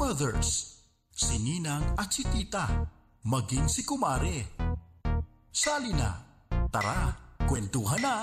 mothers, si Ninang at si Tita, maging si Kumare. Sali na, tara, kwentuhan na.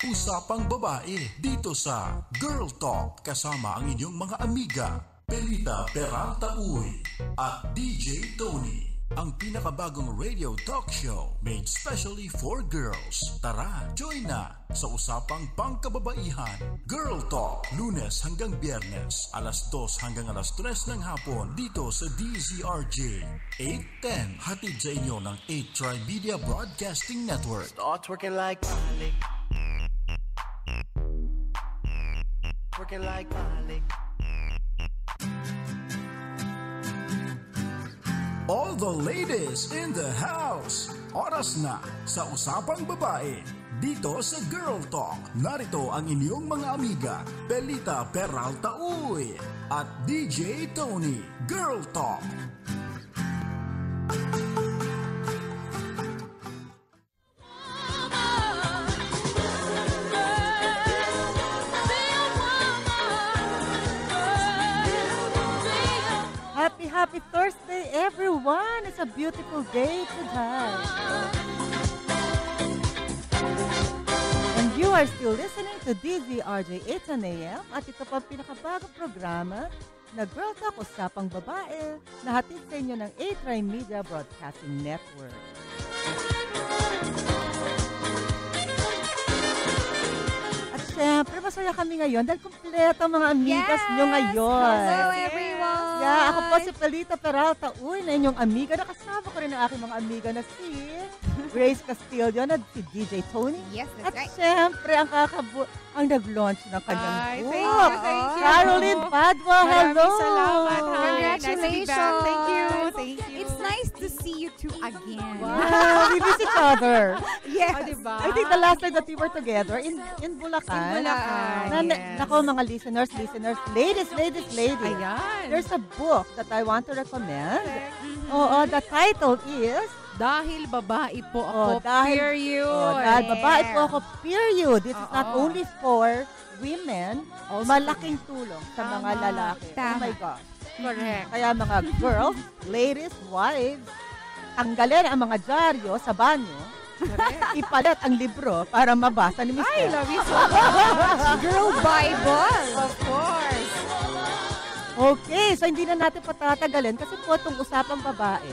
Usapang babae dito sa Girl Talk kasama ang inyong mga amiga, Belita Peralta Uy at DJ Tony. Ang pinakabagong radio talk show made specially for girls. Tara, join na sa usapang pangkababaihan. Girl Talk, Lunes hanggang Biyernes, alas 2 hanggang alas 3 ng hapon dito sa DZRJ 810. Hatid sa inyo ng 8 Trimedia Broadcasting Network. Start twerking like Malik. Twerking like Malik. All the ladies in the house. Oras na sa Usapang Babae. Dito sa Girl Talk. Narito ang inyong mga amiga, Belita Peralta Uy at DJ Tony. Girl Talk. Happy Thursday, everyone! It's a beautiful day today. And you are still listening to DZRJ 8 AM at ito pa ang pinakabagong programa na Girl Talk Usapang Babae na hatid sa inyo ng 8 Trimedia Broadcasting Network. At syempre, masaya kami ngayon dahil kumpleto ang mga amigas nyo ngayon. Hello, everyone! Yeah, ako po si Belita Peralta Uy na inyong amiga. Nakasama ko rin ang aking mga amiga na si Grace Castillo at si DJ Tony. Yes, At that's right. syempre, ang nag-launch ng kanyang book. Thank you. Caroline Padua, hello! Maraming salamat. Hi. Congratulations. Nice to be back. Thank you. Thank you. It's nice to see you two again. Wow, we miss each other. Yes. Oh, diba? I think the last time that we were together in Bulacan. Yes. Nako mga listeners, ladies. Ayan. There's a book that I want to recommend. Oo, the title is Dahil babae po ako, dahil period. babae po ako, period. This is not Oo. only for women, malaking tulong sa mga Tama. lalaki. Oh Tama. my gosh. Correct. Kaya mga girls, ladies, wives, tanggalin ang mga dyaryo sa banyo, ipalit ang libro para mabasa ni Mr. I love you so much. Girl Bible. Of course. Okay, so hindi na natin patatagalin kasi po itong usapang babae,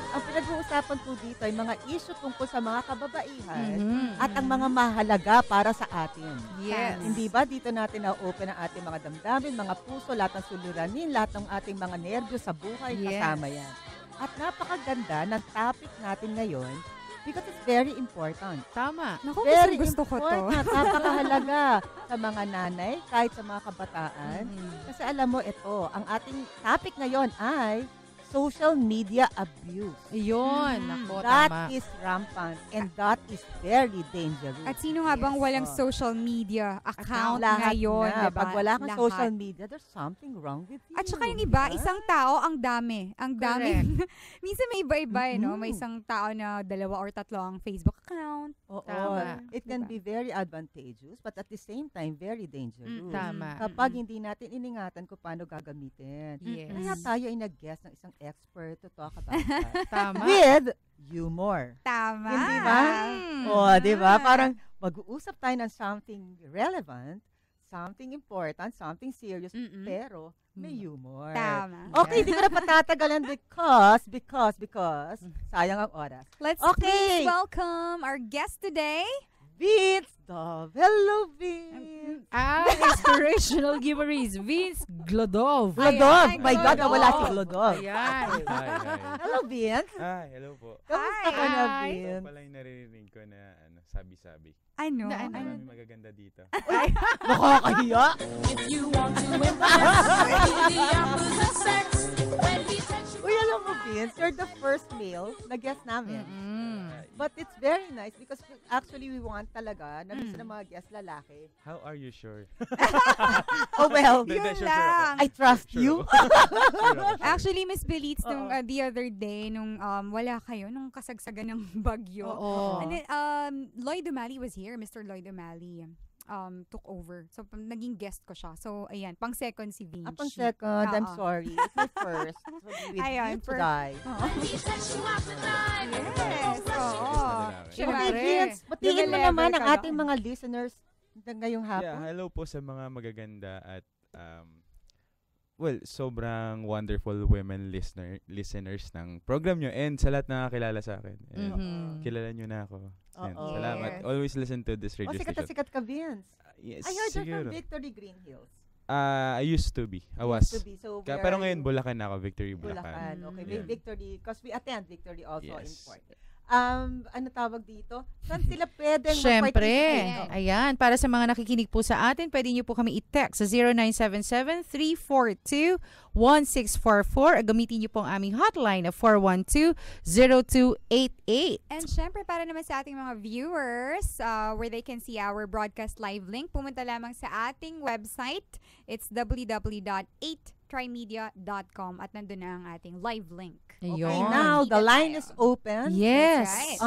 ang pinag-uusapan po dito ay mga issue tungkol sa mga kababaihan at ang mga mahalaga para sa atin. Yes. Hindi ba dito natin na-open ang ating mga damdamin, mga puso, lahat ng suliranin, lahat ng ating mga nervyo sa buhay, Yes. kasama yan. At napakaganda ng topic natin ngayon because it's very important. Tama. Naku, Very gusto ko to. important, napakahalaga sa mga nanay, kahit sa mga kabataan. Kasi alam mo, ito, ang ating topic ngayon ay social media abuse. Yun. Ako, That tama. is rampant and that is very dangerous. At sino nga bang walang Oh. social media account Lahat ngayon, na. diba? Pag wala kang Lahat. social media, there's something wrong with you. At saka yung iba, diba? isang tao, ang dami. Ang dami. Minsan may iba-iba, no? May Mhm. isang tao na 2 or 3 ang Facebook account. Oo. Tama. It can Diba? be very advantageous but at the same time, very dangerous. Tama. Kapag hindi natin iningatan kung paano gagamitin. Yes. Kaya tayo ay nag-guest ng isang expert to talk about that. Tama. With humor. Tama. Hindi ba? O, di ba? Parang mag-uusap tayo ng something relevant, something important, something serious, pero may humor. Tama. Okay, hindi ko na patatagalan because sayang ang oras. Let's Okay. please welcome our guest today. Vince Dove. Hello, Vince. Inspirational giveaways. Vince Glodov. Glodov. Ayan, My God, Glodov. wala si Glodov. Ayan. Hi. Hello, Vince. Hello po. Kamusta ka na, Hi. Ito Vince? pala yung naririnig ko na sabi-sabi. Ano? Na- ano? Marami magaganda dito. Nakakahiya. Uy, alam mo, Vince, you're the first male na guest namin. But it's very nice because actually we want talaga na gusto ng mga guest lalaki. How are you sure? Oh, well, Hindi, Yun sure lang. I trust Sure you. ako. Actually, Miss Belitz, nung Oo. the other day, nung wala kayo, nung kasagsagan ng bagyo. Oo. And then, Lloyd O'Malley was here, Mr. Lloyd O'Malley. took over. So, naging guest ko siya. So, ayan, pang second si Vinci. Pang second, I'm Oo. sorry. It's my first. So, be with Ayun, you today. Yes, oo. Lalaki. Syempre. Okay, Vince, batiin mo Lumelevel naman ang ka ating doon. mga listeners ngayong Yeah, hapon. hello po sa mga magaganda at well, sobrang wonderful women listeners ng program nyo and sa lahat na nakakilala sa akin. Ayan. Mhm. Kilala nyo na ako. Ayan, Oo. Salamat. Yes. Always listen to this Oh, radio sikat na station. sikat ka, Vince. Yes, I heard you're siguro. from Victory Green Hills. I used to be. I Used was. to be. So, where Pero are ngayon, you? Bulacan na ako. Victory, Bulacan. Bulacan. Okay, Yeah. Victory. Because we attend Victory also in Yes. Port. Ano tawag dito? Saan sila pwedeng Syempre. mag-participate? Ayan, para sa mga nakikinig po sa atin, pwede niyo po kami i-text sa 0977-342-1644. Gamitin niyo po ang aming hotline na 412-0288. And syempre, para naman sa ating mga viewers, where they can see our broadcast live link, pumunta lamang sa ating website. It's www.8trymedia.com at nandun na ang ating live link. Okay, Ayun. now the Kita line tayo. is open. Yes. That's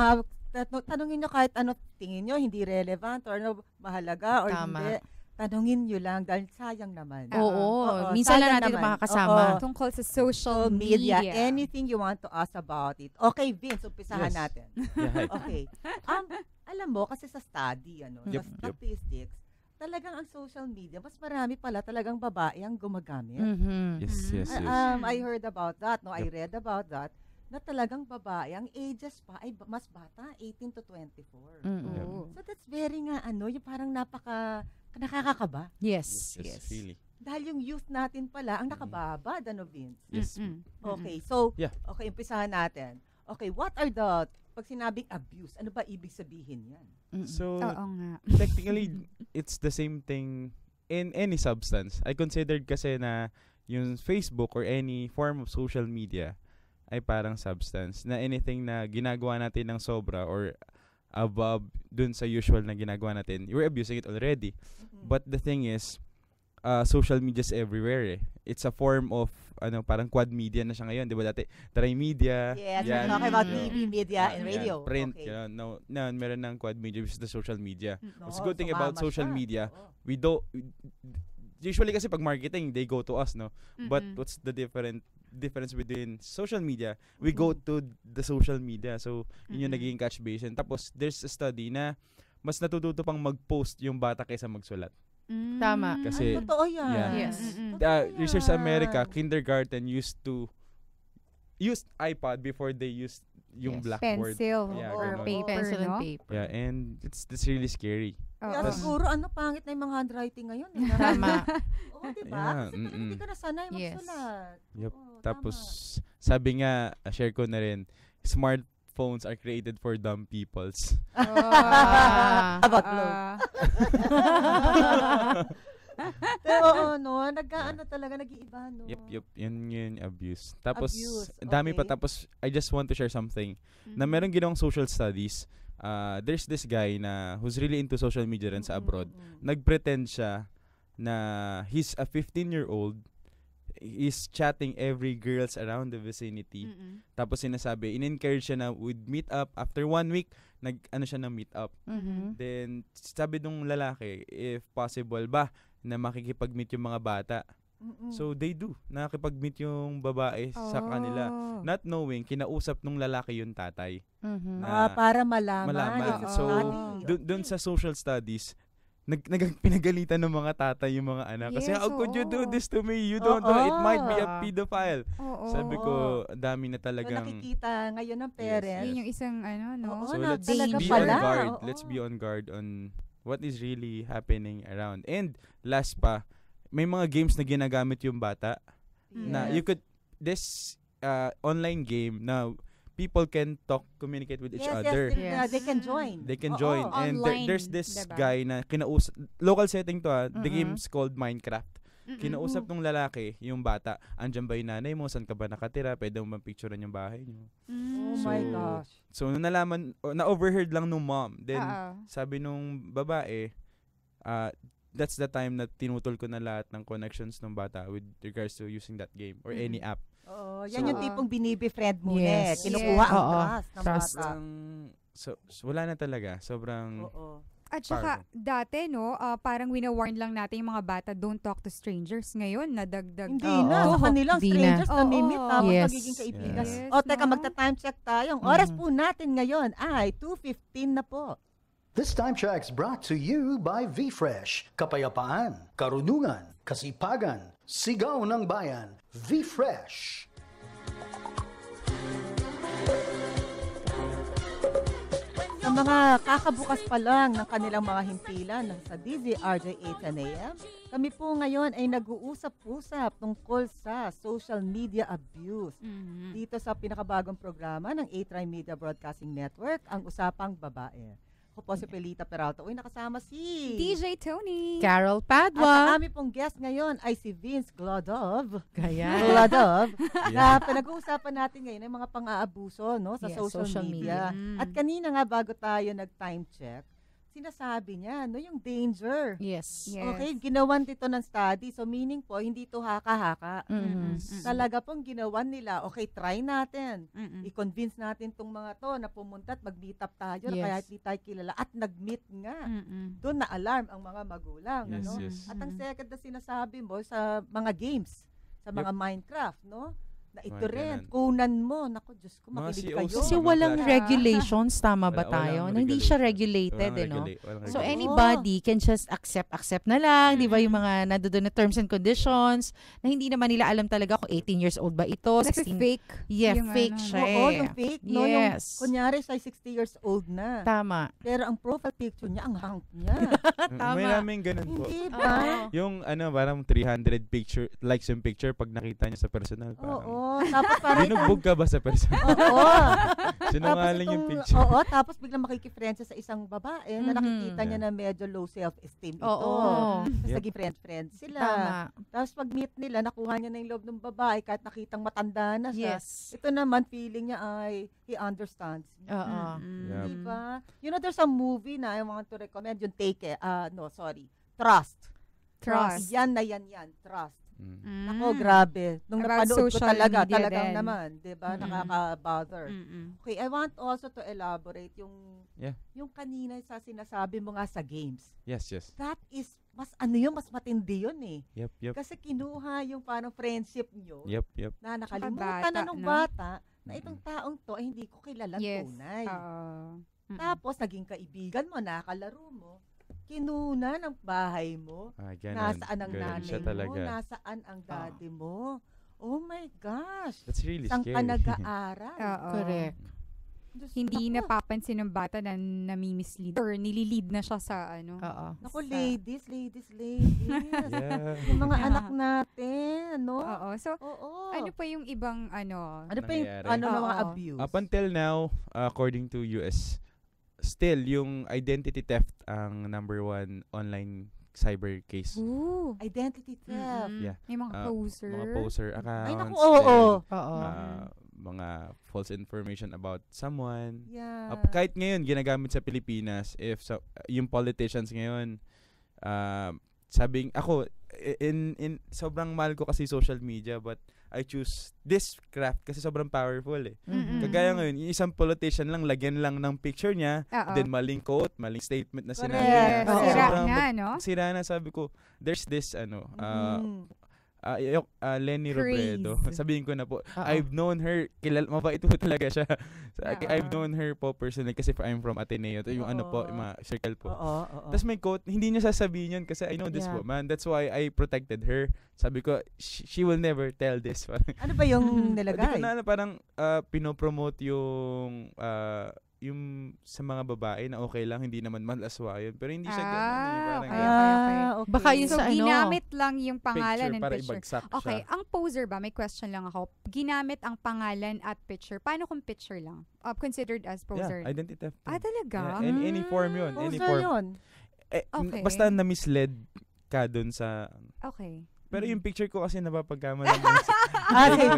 right. Tanungin nyo kahit ano tingin nyo, hindi relevant or ano, mahalaga or Tama. hindi. Tanungin nyo lang dahil sayang naman. Oo. Oo, Minsan lang sayang natin ito naman. makakasama. Oo. Tungkol sa So, social media, media. anything you want to ask about it. Okay, Vince, umpisahan Yes. natin. Yeah, hi. Okay. Alam mo, kasi sa study, Yup, sa statistics, talagang ang social media, mas marami pala talagang babae ang gumagamit. Mhm. Yes, yes, yes. I heard about that, no? I read about that, na talagang babae, ang ages pa ay mas bata, 18 to 24. Mhm. Oo. So that's very yung parang nakakakaba. Yes. Yes, Yes. really. Dahil yung youth natin pala, ang nakababad, Vince? Yes. Mm-mm. Okay, so, Yeah. okay, umpisahan natin. Okay, what are the, pag sinabing abuse, ano ba ibig sabihin yan? Mhm. So, Oo nga. technically, it's the same thing in any substance. I considered kasi na yung Facebook or any form of social media ay parang substance na anything na ginagawa natin ng sobra or above dun sa usual na ginagawa natin, you're abusing it already. But the thing is, social media's everywhere eh. It's a form of parang quad media na siya ngayon, 'di ba? Dati Trimedia. Yes, yan, we're talking about Mm. TV, media, and yan, radio. print, Okay. yun. No, meron ng quad media which is the social media. No, What's the good thing about sumama social siya. media, Oo. we don't usually kasi pag marketing they go to us, no, but Mm-mm. what's the difference between social media? We go to the social media, so yun yung Mm-mm. naging catch basin. Tapos there's a study na mas natututo pang mag-post yung bata kaysa magsulat. Mm. Tama. Kasi- Ay, totoo yan. Yeah. Yes. Mm-mm. Totoo Research sa yan. America, kindergarten used iPad before they used yung Yes. blackboard. Pencil Yeah, or ganun. paper, Pencil and no? paper. Yeah, and it's really scary. Kaya Oo. siguro, pangit na yung mga handwriting ngayon. Eh. Tama. Oo, diba? Yeah, Kasi talagang hindi ka nasanay Yes. magsulat. Yup. Oo, Tapos, tama. sabi nga, share ko na rin, smartphones are created for dumb peoples. Ah. About low. Pero talaga, nag-iiba, no? Yup. Yun yung abuse. Tapos, Abuse, dami pa. okay. Tapos, I just want to share something. Na Mm-mm. meron ginawang social studies. There's this guy na who's really into social media rin sa abroad. Nagpretend siya na he's a 15-year-old. He's chatting every girls around the vicinity. Mm-mm. Tapos sinasabi, in-encourage siya na would meet up. After 1 week, siya ng meet up. Mhm. Then, sabi nung lalaki, if possible ba, na makikipag-meet yung mga bata. So, they do. Nakikipag-meet yung babae sa kanila. Oh. Not knowing, kinausap nung lalaki yung tatay. Mhm. Para malaman. Malaman. It's a So, study. Dun sa social studies, pinagalitan ng mga tatay yung mga anak. Kasi, Yes, how could you do oo. this to me? You don't know. It might be a Oo. pedophile. Oo. Sabi ko, dami na So, talagang... nakikita ngayon ng parents. Yun yung isang no? Oo, So, na let's talaga be pala. on guard. Oo. Let's be on guard on what is really happening around. And last pa, may mga games na ginagamit yung bata na you could online game na people can communicate with each other. Yes. They can join. They can Oo. join. And Online, there's this diba? guy na local setting to the Mhm. game's called Minecraft. Mm-mm. Kinausap nung lalaki, yung bata, andyan ba yung nanay mo, saan ka ba nakatira, pwede mo bang picturean yung bahay niyo. Oh Mm. my So, gosh. So nung nalaman, na-overheard lang nung mom. Then Oo. sabi nung babae, that's the time na tinutol ko na lahat ng connections ng bata with regards to using that game or any app. Oo, yan So- yung tipong binibi-friend muna Yes. eh. Kinukuha ang Oo. trust ng Trust. bata. So wala na talaga. Sobrang Oo. At saka, dati, no, parang wina-warn lang natin yung mga bata, don't talk to strangers. Ngayon, nadagdag. Hindi Oo. na. Sa kanilang Di na. strangers na mimit Oo. tapos Yes. magiging kaibigan. Yes, O, teka, no? magta-time check tayo. Ang oras po natin ngayon ay 2:15 na po. This time check's brought to you by VFresh. Kapayapaan, karunungan, kasipagan, sigaw ng bayan. VFresh. Sa mga kakabukas pa lang ng kanilang mga himpilan sa DZRJ 8 AM, kami po ngayon ay nag-uusap-usap tungkol sa social media abuse. Mhm. Dito sa pinakabagong programa ng A-Tri Media Broadcasting Network, ang Usapang Babae. Ako po si Pelita Peralta. Uy, nakasama si... DJ Tony. Carol At ang Padua. aming pong guest ngayon ay si Vince Glodov. Kaya. Glodov. Yeah. Na pinag-uusapan natin ngayon ay mga pang-aabuso no, sa Yes, social, social media. media. At kanina nga bago tayo nag-time check, sinasabi niya, no, yung danger. Yes. Yes. Okay, ginawan dito ng study. So meaning po, hindi to haka-haka. Mhm. Talaga pong ginawan nila, okay, try natin. Mm-mm. I-convince natin tong mga to na pumunta at mag-meet up tayo Yes. kaya hindi tayo kilala. At nag-meet nga. Mm-mm. Doon na-alarm ang mga magulang. Yes, ano? yes. At ang second na sinasabi mo sa mga games, sa mga Minecraft, no? Na ito Mga rin, ganun. kunan mo. Naku, Diyos ko, Mga makilig COs. kayo. Kasi Mga walang class- regulations, tama ba Walang tayo? Na hindi siya regulated, Walang no? walang So regulate. anybody can just accept na lang, 'di ba, yung mga nandoon na terms and conditions na hindi naman nila alam talaga kung 18 years old ba ito, 16. Nagsi-fake. Yeah, yung fake ano, siya. Oo, yung fake, no? Yung, Yes. kunyari, siya 60 years old na. Tama. Pero ang profile picture niya, ang hunk niya. Tama. May namin ganun po. Hindi ba? Oo. Yung parang 300 likes yung picture pag nakita niya sa personal. Parang, Oo. Tapos parang binugbog ka ba sa personal? Oo. Sinungaling yung Tapos picture. Oo, tapos biglang makikifriend siya sa isang babae na Mhm. nakikita niya Yeah. na medyo low self-esteem ito. Oo. Tapos Yep. naging friend sila. Tama. Tapos pag meet nila, nakuha niya na yung loob ng babae kahit nakitang matanda na siya. Yes. Ito naman, feeling niya ay he understands me. Oo. Mm-mm. Yeah. Diba? You know, there's a movie na I want to recommend, yung Trust. Trust. Yan, Trust. Mm. Mm. Ako, grabe. Nung About napanood ko social talaga, media talagang din. naman, di ba? Mm-mm. Nakaka-bother. Mm-mm. Okay, I want also to elaborate yung Yeah. yung kanina sa sinasabi mo nga sa games. Yes, yes. That is, mas matindi yun eh. Yep. Kasi kinuha yung parang friendship nyo Yep. na nakalimutan bata, na nung no? bata na itong taong to ay hindi ko kilala Yes. tunay. Oo. Mm-mm. Tapos, naging kaibigan mo, nakalaro mo, kinuna ng bahay mo, Ganun. nasaan ang Ganun nanay siya mo, talaga. nasaan ang daddy mo. Oh my gosh! That's really Saan ka scary. nag-aaral? Oo. Correct. Diyos, Hindi naku, napapansin ng bata na nami-mislead or nililid na siya sa ano. Oo. Naku, sa- ladies. Yeah. Yung mga Yeah. anak natin, no? Oo. So, Oo. ano pa yung ibang ano? Ano pa yung nangyayari? ano ng mga Oo. abuse? Up until now, according to US, still yung identity theft ang number one online cyber case. Ooh. Identity theft. Mm-mm. Yeah. May mga Ah, poser. Mga poser accounts. Ay, naku, oo. Oo. Mga false information about someone. Yeah. Kahit ngayon, ginagamit sa Pilipinas, if yung politicians ngayon, sabing, ako, in sobrang mahal ko kasi social media, but I choose this craft kasi sobrang powerful eh. Mm-mm. Kagaya ngayon, yung isang politician lang, lagyan lang ng picture niya, Oo. then maling quote, maling statement na sinabi Correct. niya. Oo. Sira Sobrang na, no? sira na, sabi ko, there's this, Mm. Lenny Craze. Robredo. Sabihin ko na po, Oo. I've known her, mabait po talaga siya. Oo. I've known her po personally kasi I'm from Ateneo. Ito yung ano po, Oo. yung mga circle po. Oo. Tapos may quote, hindi niya sasabihin yun kasi I know this Yeah. woman. That's why I protected her. Sabi ko, she will never tell this. Parang, Ano ba yung Hindi ko nilagay? na alam, parang pinopromote yung sa mga babae na okay lang, hindi naman malaswa yun. Pero hindi siya ganun. Ah, Parang okay. Okay. Baka yun So, sa ano, ginamit lang yung picture pangalan and para picture. ibagsak Okay, siya. ang poser ba, may question lang ako. Ginamit ang pangalan at picture. Paano kung picture lang? Considered as poser? Yeah, identity theft. Ah, talaga? Yeah, any form yun. Any Poser form. yun. Okay. Basta na-misled ka dun sa... Okay. Pero Mm. yung picture ko kasi napapagkamalan lang sa... Okay.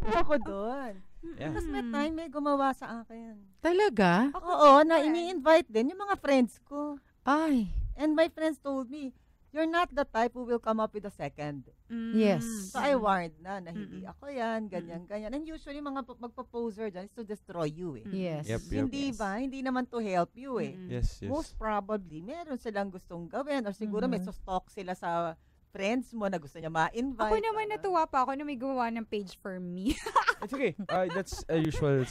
Ka- Ako doon. Yeah. Tapos may time may gumawa sa akin. talaga? Oo, na ini-invite din yung mga friends ko. Ay. And my friends told me, you're not the type who will come up with a second. Yes. So I warned na hindi ako yan, ganyan. And usually mga magpo-poser dyan is to destroy you eh. Yes. Yep. Hindi ba? Hindi naman to help you eh. Yes, yes. Most probably, meron silang gustong gawin or siguro may stalk sila sa friends mo na gusto niya ma-invite. Ako naman natuwa pa ako na may gumawa ng page for me. It's okay. That's a usual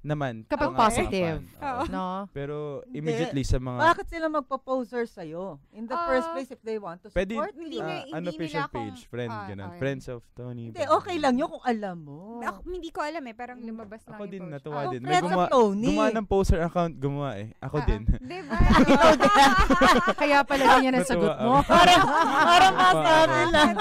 naman. Kapag Mga positive. fan. Oo. No? Pero Hindi. immediately sa mga Bakit sila magpo-poser sa'yo? In the first place, if they want to pwede support you. Hindi unofficial nila akong- page, friend, ganun. okay. Friends of Tony. Hindi, okay lang yun kung alam mo. Hindi ko alam eh, parang lumabas lang Ako yung din, post. natuwa Kung din. May friends of Tony. gumawa ng poster account, gumawa eh. Ako din. Diba? Kaya pala ganyan ang sagot mo. Para masabi lang.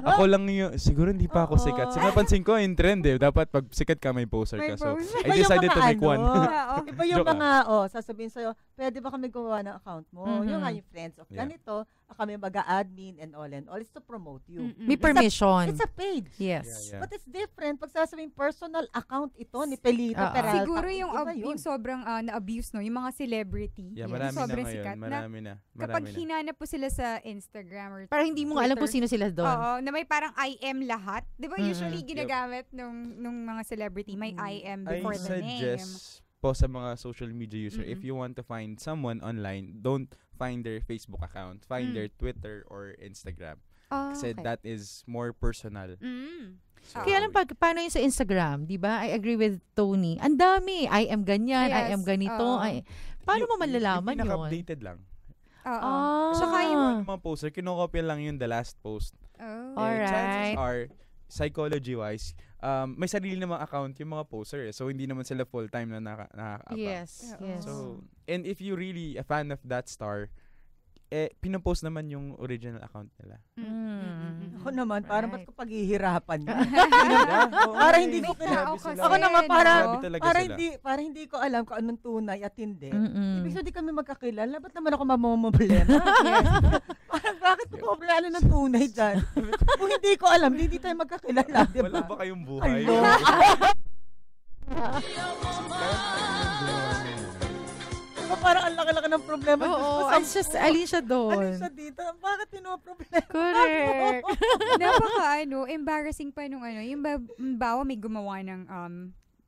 Ako lang yung, siguro hindi pa ako sikat. So napansin ko, in trend eh. Dapat pag sikat ka, may poster May ka. So, poster. I decided to make one. Oo. Iba yung Joke mga, sasabihin sa'yo, pwede ba kami gumawa ng account mo? Yung nga yung friends of Yeah. ganito, kami mag-admin and all is to promote you. May permission. It's a page. Yes. Yeah. But it's different. Pag sasabihin personal account ito ni Pelito Ah, ah. Peralta. Siguro yung, iba yun. yung sobrang na-abuse, no? Yung mga celebrity. Yeah, Yes. marami na Sobrang ngayon. sikat. Marami na. Kapag Marami na. hinanap po sila sa Instagram or Parang hindi mo nga alam kung Twitter, sino sila doon. Oo, na may parang I am lahat. Di ba usually Yep. ginagamit nung mga celebrity, may I am I before the name. suggest po sa mga social media user, if you want to find someone online, don't find their Facebook account. Find their Twitter or Instagram. Kasi okay. that is more personal. So, Kaya lang paano yung sa Instagram, di ba? I agree with Tony. Ang dami. I am ganyan, I Yes, am ganito. oo. Paano mo yung malalaman yun? pinaka-updated lang. Oo. Ah. Saka Yung mga poster, kinokopya lang yung the last post. Oh. Alright. Chances are, psychology-wise, may sarili namang account yung mga poster eh. So, hindi naman sila full-time na nakaka-account. Yes, Oo. yes. So, and if you really a fan of that star, pinopost naman yung original account nila. Ako naman, parang ba't Right. ko paghihirapan yun? Oo, Para eh, hindi ko May pinag- tao grabe sila. kasi, Ako naman, no? Grabe talaga para sila. hindi ko alam kung anong tunay at hindi. Mm-mm. Ibig sabihin di kami magkakilala, ba't naman ako mamamproblema? Parang bakit ko problema ng tunay dyan? Kung hindi ko alam, hindi tayo magkakilala, di ba? Wala ba kayong buhay? Hello? Parang ang laki-laki ng problema. Oo, Diyos ko, alin siya Ano doon. siya dito? Bakit pinoproblema? Correct. Embarrassing pa nung yung bawa may gumawa ng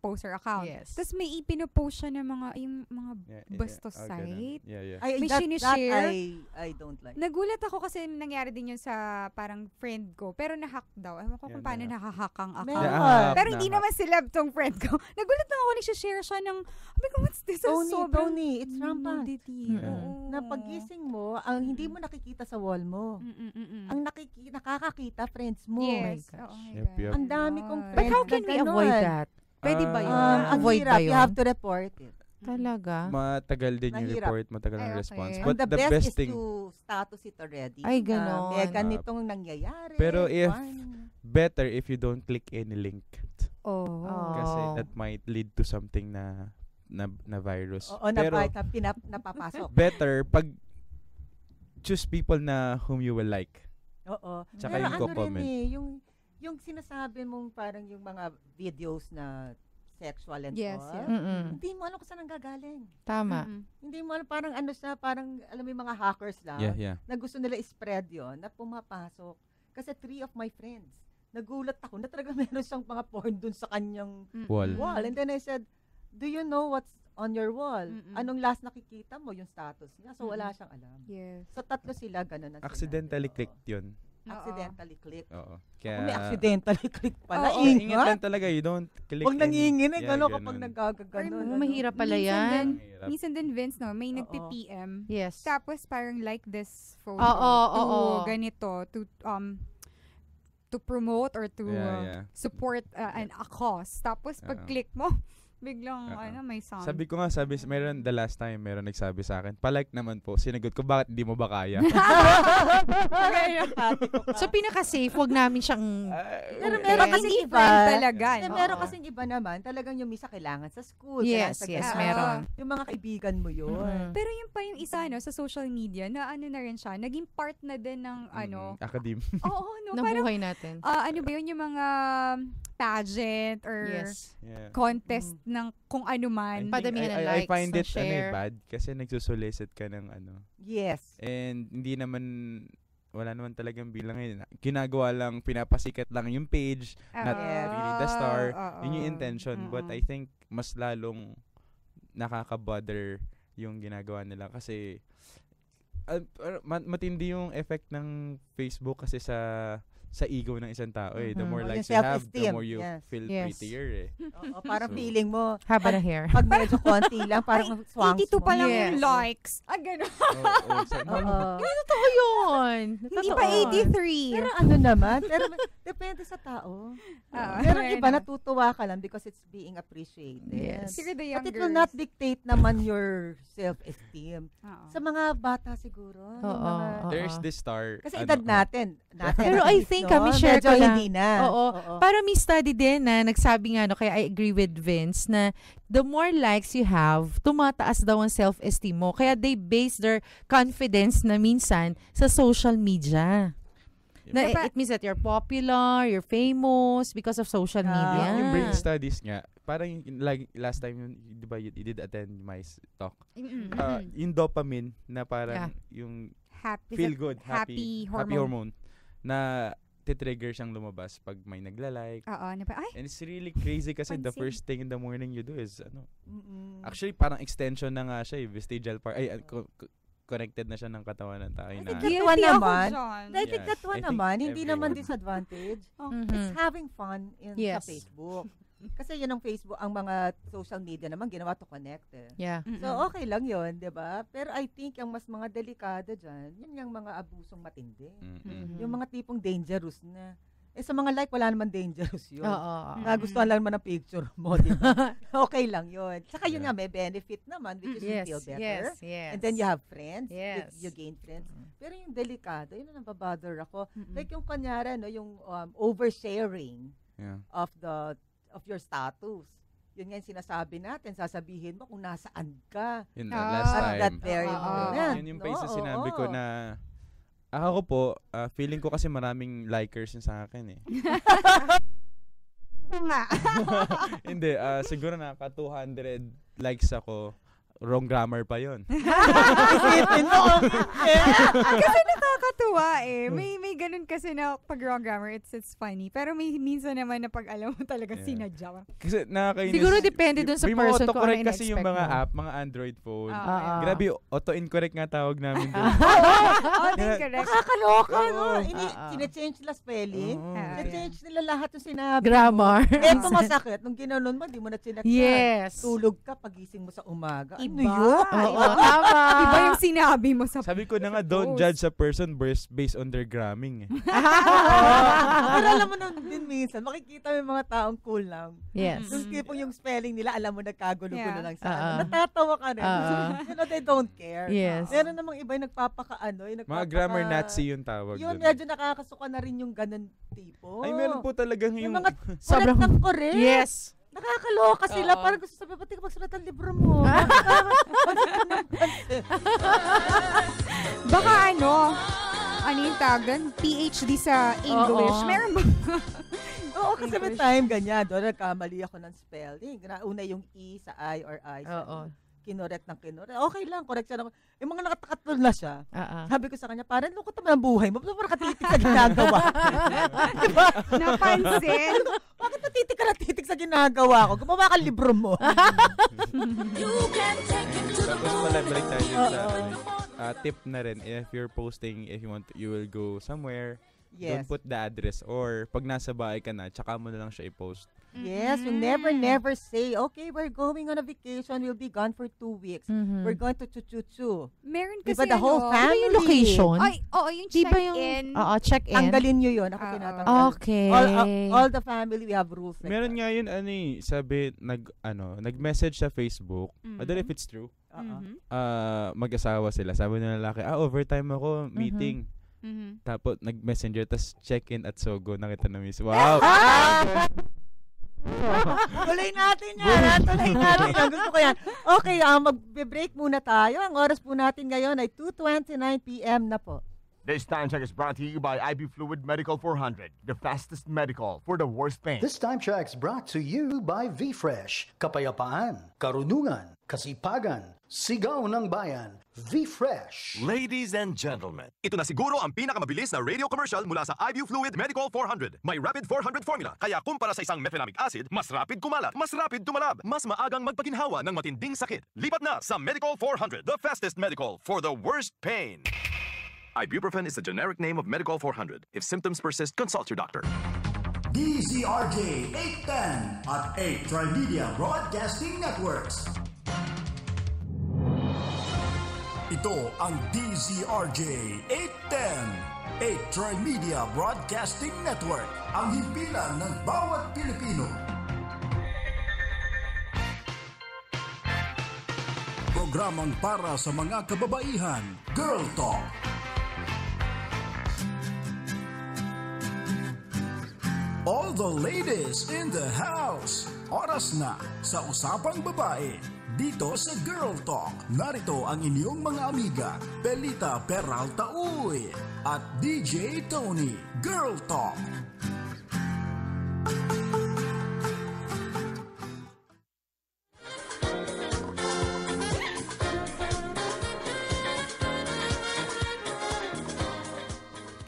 poster account. Yes. Tapos may ipinopost siya ng yung mga bastos Ah, ganun. site. Yeah. May that sinishare. I don't like. Nagulat ako kasi nangyari din yun sa parang friend ko. Pero nahack daw. Ewan ko kung Yeah, paano nahack. nakahack ang account. Meron. Yeah, Pero hindi nahack. naman celeb tong friend ko. Nagulat na ako, nagsishare siya ng, sabi ko, what's this? Tony, it's rampant. nudity. Mm-mm. Oo. Na pagising mo, ang hindi mo nakikita sa wall mo. Ang nakakakita, friends mo. Yes. my gosh. Oo, my Yep, God. yep. Ang dami kong God. But friends how na can we ganon. avoid that? Pwede ba yun? Ang Avoid hirap, ba you yun? have to report it. Talaga? Matagal din yung Mahirap. report, matagal Ay, ang okay. response. And But the the best is thing, to status it already. Ay, Na ganon. may ganitong nangyayari. Pero if- warning. better if you don't click any link. Oh. Kasi Oh. that might lead to something na virus. Oo, Pero napapasok. better pag choose people na whom you will like. Oo. Tsaka Pero yung ano co-comment. rin eh, yung sinasabi mong parang yung mga videos na sexual and Yes, all, yes. Mm-mm. hindi mo alam kung saan nanggagaling. Tama. Hindi mo alam, parang ano siya, parang alam mo yung mga hackers lang, Yeah. na gusto nila i-spread yon na pumapasok. Kasi 3 of my friends, nagulat ako na talaga meron siyang mga porn dun sa kanyang Wall. wall. And then I said, do you know what's on your wall? Mm-mm. Anong last nakikita mo? Yung status niya. So, wala siyang alam. Yes. So, 3 sila, ganun na sila. Accidentally Oo. clicked yun. Accidentally click. Oo. Kaya, may accidentally click pala. Oo. Ingat Ingat. lang talaga. You don't click Huwag nanginginig, Yeah, ano, kapag ganun. nagkagaganon. Oh, mahirap pala Minsan yan. din, Mahirap. minsan din Vince, no, may Oo. nagpi-PM. Yes. Tapos parang like this photo Oo. ganito to promote or to Yeah. support a cause. Tapos pag Oo. click mo, biglang may sound. Sabi ko nga, meron the last time, meron nagsabi sa akin, palike naman po. Sinagot ko, bakit hindi mo ba kaya? So, pinaka-safe, wag namin siyang... Pero Okay. meron kasi kasing iba. friend talaga. Kasi no? meron kasing iba naman, talagang yung misa kailangan sa school. Yes, kailangan sa yes, ganun. meron. Yung mga kaibigan mo yun. Mm. Pero yun pa yung isa no sa social media na ano na rin siya, naging part na din ng ano. Academe. Oo, no, ng parang buhay natin. ano ba yun yung mga pageant or Yes. Yeah. contest ng kung ano man. Padamihan ng I likes, find ng it share. bad kasi nagsusolicit ka ng Yes. and hindi naman wala naman talagang bilang yun. Ginagawa lang, pinapasikat lang yung page, not Yes. really the star. Oo. Yun yung intention. But I think mas lalong nakaka-bother yung ginagawa nila kasi matindi yung effect ng Facebook kasi sa ego ng isang tao eh. The more Yung likes you have, the self-esteem. more you Yes. feel Yes. prettier eh. Oo, parang So, feeling mo, Haba ng hair. pag medyo konti lang, parang swang 82 pa lang Yes. yung likes. Gano'n. Oo. Totoo yun. Hindi Totoo. pa 83. Pero ano naman, pero depende sa tao. Oo. Pero Fair iba, enough. natutuwa ka lang because it's being appreciated. Yes. Siguro the But it youngers. will not dictate naman your self-esteem. Oo. Sa mga bata siguro. Yung Oo. mga, There's this star. kasi edad natin. Pero at I least, think no, kami share medyo ko lang. hindi na. Oo. Para may study din na nagsabi nga, kaya I agree with Vince, na the more likes you have, tumataas daw ang self-esteem mo. Kaya they base their confidence na minsan sa social media. Na it means that you're popular, you're famous because of social media. Yung brain studies nga, parang like last time, di ba, you did attend my talk. Yung dopamine na parang yung feel good, happy hormone na titrigger siyang lumabas pag may nagla-like. Oo. Ay, And it's really crazy kasi the Pansin. first thing in the morning you do is actually parang extension na nga siya vestigial part. Ay, connected na siya ng katawan ng tao. I Na, think guilty that one ako naman. dyan. I think Yes, that one I think naman, hindi naman everyone. disadvantage. Mhm. It's having fun sa Yes. Facebook. Kasi yun ang Facebook, ang mga social media naman ginawa to connect eh. Yeah. So, okay lang yun, di ba? Pero I think yung mas mga delikado dyan, yun yung mga abusong matindi. Yung mga tipong dangerous na. Sa mga like, wala naman dangerous yun. Oo. Nagustuhan lang naman ang picture mo, di ba? Okay lang yun. Tsaka yun nga, may benefit naman, which is you Yes, feel better. yes. And then you have friends. Yes. You gain friends. Pero yung delikado, yun ang nababother ako. Like yung kanyari, no, yung oversharing yeah. of your status. Yun nga yung sinasabi natin, sasabihin mo kung nasaan ka. Yun, Ah, last At time. that very Oo. moment. Yun yung pa no? isa sinabi ko Oo. na ako po, feeling ko kasi maraming likers yun sa akin eh. Hindi, siguro naka 200 likes ako. Wrong grammar pa yun. Isipin mo. Kasi nakakatuwa eh. May ganun kasi na pag wrong grammar, it's funny. Pero may minsan naman na pag alam mo talaga Yeah. sinadya. Kasi nakakainis. Siguro depende dun sa may person mga kung ano autocorrect kasi yung in-expect mga mo. app, mga Android phone. Ah. Grabe, auto-incorrect nga tawag namin doon. Oh, that's correct. Nakakaloka, no? Oo. Sine-change nila spelling. Oo. Sine-change nila lahat yung sinabi. Grammar. Eto masakit. Nung ginanon mo, di mo na chinaksan. Yes. Tulog ka, pagising mo sa umaga. Iba. Ano yun? Oo, tama. Iba yung sinabi mo sa Sabi ko na nga, don't post. judge a person based on their gramming. Eh. Pero alam mo nung din minsan, makikita mo yung mga taong cool lang. Yes. Yung tipong yung spelling nila, alam mo nagkagulo-gulo Yeah. lang sa ano. Oo. Natatawa ka rin. Oo. You know, they don't care. Yes. Meron namang iba yung nagpapakaano. Yung Mga grammar Nazi yung tawag Yun, doon. medyo nakakasuka na rin yung ganun tipo. Ay, meron po talagang Yung yung... mga Sobrang- correct ng correct. Yes. Nakakaloka sila. Oo. Parang gusto sabi, pati ka magsulat ang libro mo. Baka ano yung tawag doon? PhD sa English. Oo. Meron ba? Oo, kasi may time ganyan. Doon nagkamali ako ng spelling. Nauna yung E sa I or I. Oo. Kinorek ng kinorek. Okay lang, correct siya. Yung mga nakatakatol na siya. Oo. Sabi ko sa kanya, parang lukot naman ang buhay mo. Ba't parang katitik sa ginagawa? Diba? Napansin? Bakit natitik ka na titik sa ginagawa ko? Gumawa ka libro mo. Tapos pala, balik tayo dun sa tip na rin. If you're posting, if you will go somewhere, don't Yes. put the address. Or pag nasa bahay ka na, tsaka mo na lang siya i-post. Yes, you never say, okay, we're going on a vacation. We'll be gone for 2 weeks. Mhm. We're going to Chuchuchu. Meron Di kasi ba the whole Di ba family? yung location? Ay, oo, yung Di ba check-in. Oo, check-in. Tanggalin nyo yun. Ako Oo. tinatanggal. Okay. All the family, we have rules like Meron that. nga yun, sabi, nag-message sa Facebook. I don't know if it's true. Oo. Mag-asawa sila. Sabi ng lalaki, overtime ako, meeting. Tapos nag-messenger, tas check-in at Sogo, nakita na miss. Wow! Tuloy natin yan. Tuloy natin yan. Gusto ko yan. Okay, mag-break muna tayo. Ang oras po natin ngayon ay 2:29 p.m. na po. This time check is brought to you by IB Fluid Medical 400, the fastest medical for the worst pain. This time check's brought to you by VFresh. Kapayapaan, karunungan, kasipagan, sigaw ng bayan. VFresh. Ladies and gentlemen, ito na siguro ang pinakamabilis na radio commercial mula sa IBU Fluid Medical 400. May Rapid 400 formula, kaya kumpara sa isang mefenamic acid, mas rapid kumalat, mas rapid tumalab, mas maagang magpaginhawa ng matinding sakit. Lipat na sa Medical 400, the fastest medical for the worst pain. Ibuprofen is the generic name of Medical 400. If symptoms persist, consult your doctor. DZRJ 810 at 8 Trimedia Broadcasting Networks. Ito ang DZRJ 810, 8 Trimedia Broadcasting Network, ang himpilan ng bawat Pilipino. Programang para sa mga kababaihan, Girl Talk. All the ladies in the house. Oras na sa Usapang Babae. Dito sa Girl Talk. Narito ang inyong mga amiga, Pelita Peralta Uy at DJ Tony. Girl Talk.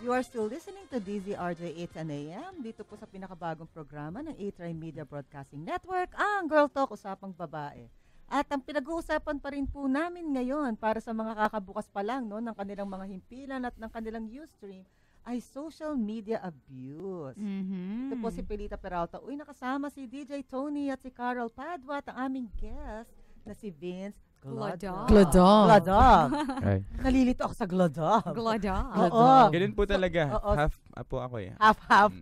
You are still listening to DZRJ 810 AM dito po sa pinakabagong programa ng A-Try Media Broadcasting Network, ang Girl Talk, Usapang Babae. At ang pinag-uusapan pa rin po namin ngayon para sa mga kakabukas pa lang no, ng kanilang mga himpilan at ng kanilang Ustream ay social media abuse. Ito po si Pelita Peralta. Uy, nakasama si DJ Tony at si Carol Padua at ang aming guest na si Vince Glodog. Ay. Nalilito ako sa Glodog. Glodog. Oo. Ganun po talaga. Oo. Half po ako eh. Half-half.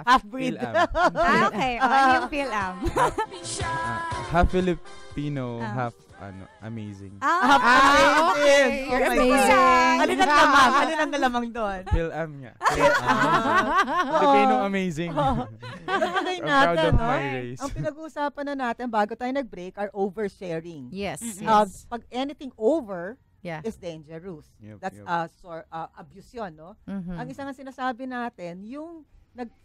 Half-breed. Phil-am. Okay. Ano yung Phil-am? Half Filipino, half amazing. Amazing. You're Oh my amazing. God. Alin ang lamang? Alin ang lamang doon? Phil-am nga. Filipino amazing. Nagpagay I'm proud natin, of no? my race. Ang pinag-uusapan na natin bago tayo nag-break are oversharing. Yes. Pag anything over Yeah. is dangerous. Yep, That's yep. abuse yun, no? Mhm. Ang isang sinasabi natin, yung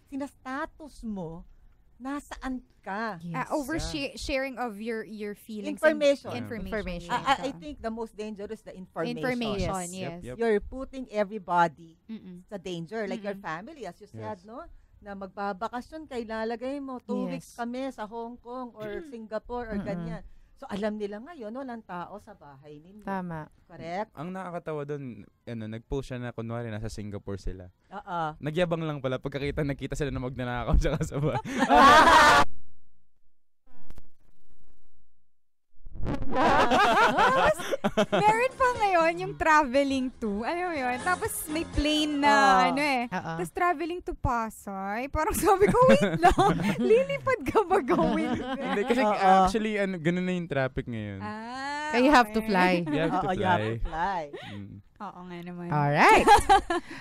sinastatus mo, nasaan ka? Yes. Oversharing of your feelings. Information. And information. I think the most dangerous is the information. Information, yes. Yep. You're putting everybody Mm-mm. sa danger. Like your Mm-mm. family, as you said, Yes. no? Na magbabakasyon kay lalagay mo, 2 weeks Yes. kami sa Hong Kong or Singapore or ganyan. So alam nila ngayon, walang tao sa bahay ninyo. Tama. Correct? Ang nakakatawa doon, nag-post siya na kunwari nasa Singapore sila. Oo. Nagyabang lang pala nakita sila na magnanakaw siya kasabay. Tapos, meron pa ngayon yung traveling to. Alam mo yun? Tapos may plane na Oo. Tapos traveling to Pasay. Parang sabi ko, wait lang. Lilipad ka ba gawin? Hindi, kasi Oo. actually, ganun na yung traffic ngayon. Kaya you have to fly. You have to Oo, you have fly. to fly. Mm. Oo nga naman. Alright.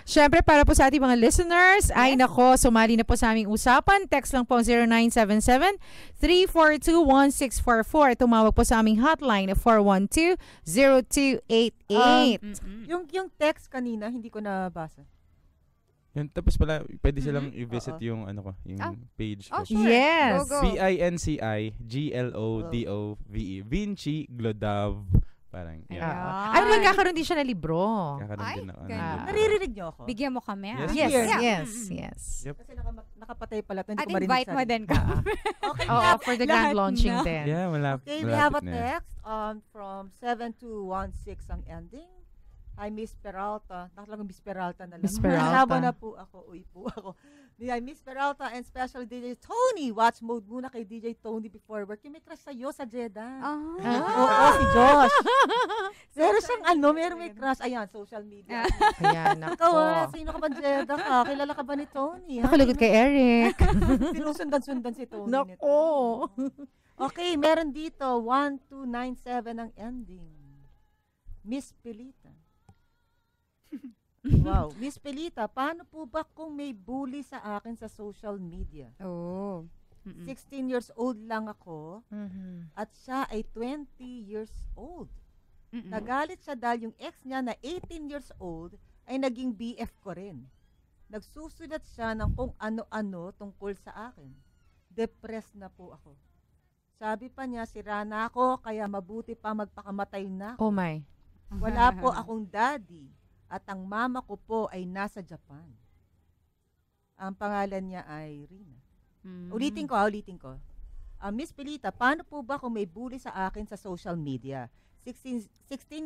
Siyempre, para po sa ating mga listeners, ay nako, sumali na po sa aming usapan. Text lang po 0977-342-1644. Tumawag po sa aming hotline 412-0288. Yung text kanina, hindi ko nabasa. Yan, tapos pala, pwede silang i-visit Oo. yung page ko. Oh, sure. Yes. Go, go. VINCI-GLODOVE. Vinci Glodov. Parang, Oo. yeah. Ay, magkakaroon din siya ng libro. Kakaroon Ay, din ako. ganun. Naririnig niyo ako? Bigyan mo kami. Yes, Yes, Yeah. yes, yes. Yep. Kasi nakapatay pala. Hindi At ko marinig invite mo sarili. din ka. Okay. Oo, for the grand Lahat launching na. din. Yeah, Okay, we have a malapit na. text from 7216 ang ending. Hi, Miss Peralta. Nakalagang Miss Peralta na lang. Miss Peralta. Haba na po ako. Uy po ako. Hi, Miss Peralta and special DJ Tony. Watch mode muna kay DJ Tony before work. Yung may crush sa'yo sa Jeddah. Oo, si Josh. Meron siyang meron may crush. Ayan, social media. Ayan, Ikaw, nako. sino ka ba Jeddah ka? Kilala ka ba ni Tony? ha? Nakalugod kay Eric. Sinusundan-sundan si Tony nito. Nako. Okay, meron dito 1297 ang ending. Miss Pelita. Wow, Miss Pelita, paano po ba kung may bully sa akin sa social media? Oh. 16 years old lang ako Mhm. at siya ay 20 years old. Mm-mm. Nagalit siya dahil yung ex niya na 18 years old ay naging BF ko rin. Nagsusulat siya ng kung ano-ano tungkol sa akin. Depressed na po ako. Sabi pa niya, sira na ako, kaya mabuti pa magpakamatay na ako. Oh my. Wala po akong daddy at ang mama ko po ay nasa Japan. Ang pangalan niya ay Rina. Ulitin ko. Miss Pilita, paano po ba kung may bully sa akin sa social media? 16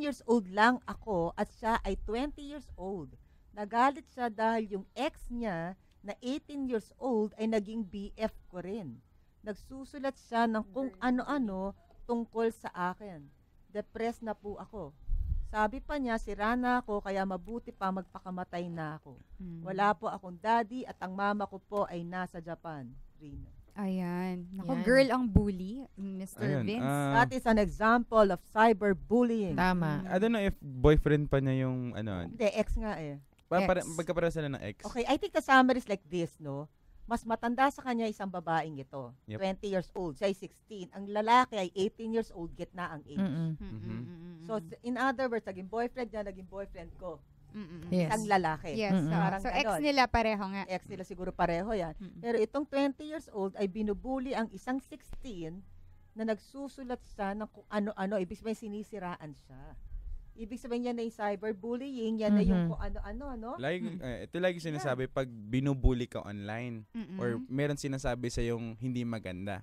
years old lang ako at siya ay 20 years old. Nagalit siya dahil yung ex niya na 18 years old ay naging BF ko rin. Nagsusulat siya ng kung ano-ano tungkol sa akin. Depressed na po ako. Sabi pa niya, sira na ako, kaya mabuti pa magpakamatay na ako. Wala po akong daddy at ang mama ko po ay nasa Japan. Rina. Ayan. Naku, Yan. girl ang bully, Mr. Ayun, Vince. That is an example of cyberbullying. Tama. I don't know if boyfriend pa niya yung Hindi, ex nga eh. Ex. Magkapara sila ng ex. Okay, I think the summary is like this, no? Mas matanda sa kanya isang babaeng ito. Yep. 20 years old, siya ay 16. Ang lalaki ay 18 years old, gitna ang age. So, in other words, naging boyfriend niya, naging boyfriend ko. Yes. Isang lalaki. Yes. Parang So, ex ganon. nila pareho nga. Ex nila siguro pareho yan. Pero itong 20 years old ay binubuli ang isang 16 na nagsusulat siya ng kung ano-ano. Ibig sabihin sinisiraan siya. Ibig sabihin yan na yung cyberbullying, yan na yung kung ano-ano, no? Ito lagi sinasabi pag binubuli ka online or meron sinasabi sa yung hindi maganda.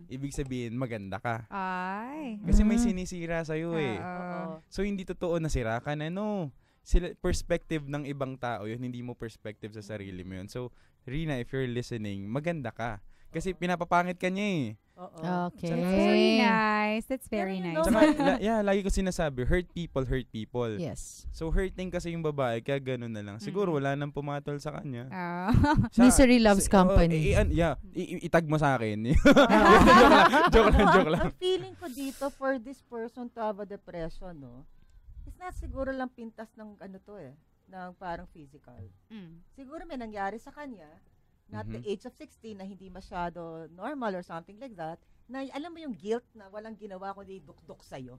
Ibig sabihin maganda ka. Ay. Kasi may sinisira sa iyo eh. Oo. So hindi totoo na sira ka na, no. Sila perspective ng ibang tao yun, hindi mo perspective sa sarili mo yun. So Rina, if you're listening, maganda ka. Kasi pinapapangit ka niya eh. Oo. Okay. That's very nice. That's very Pero you nice. know, Tsaka, lagi ko sinasabi, hurt people. Yes. So hurting kasi yung babae, kaya ganun na lang. Siguro wala nang pumatol sa kanya. Misery loves company. Itag mo sa akin. joke lang. Ang feeling ko dito for this person to have a depression, no? It's not siguro lang pintas ng ano to eh, ng parang physical. Siguro may nangyari sa kanya na at the age of 16 na hindi masyado normal or something like that, na alam mo yung guilt na walang ginawa kundi dukdok sa'yo.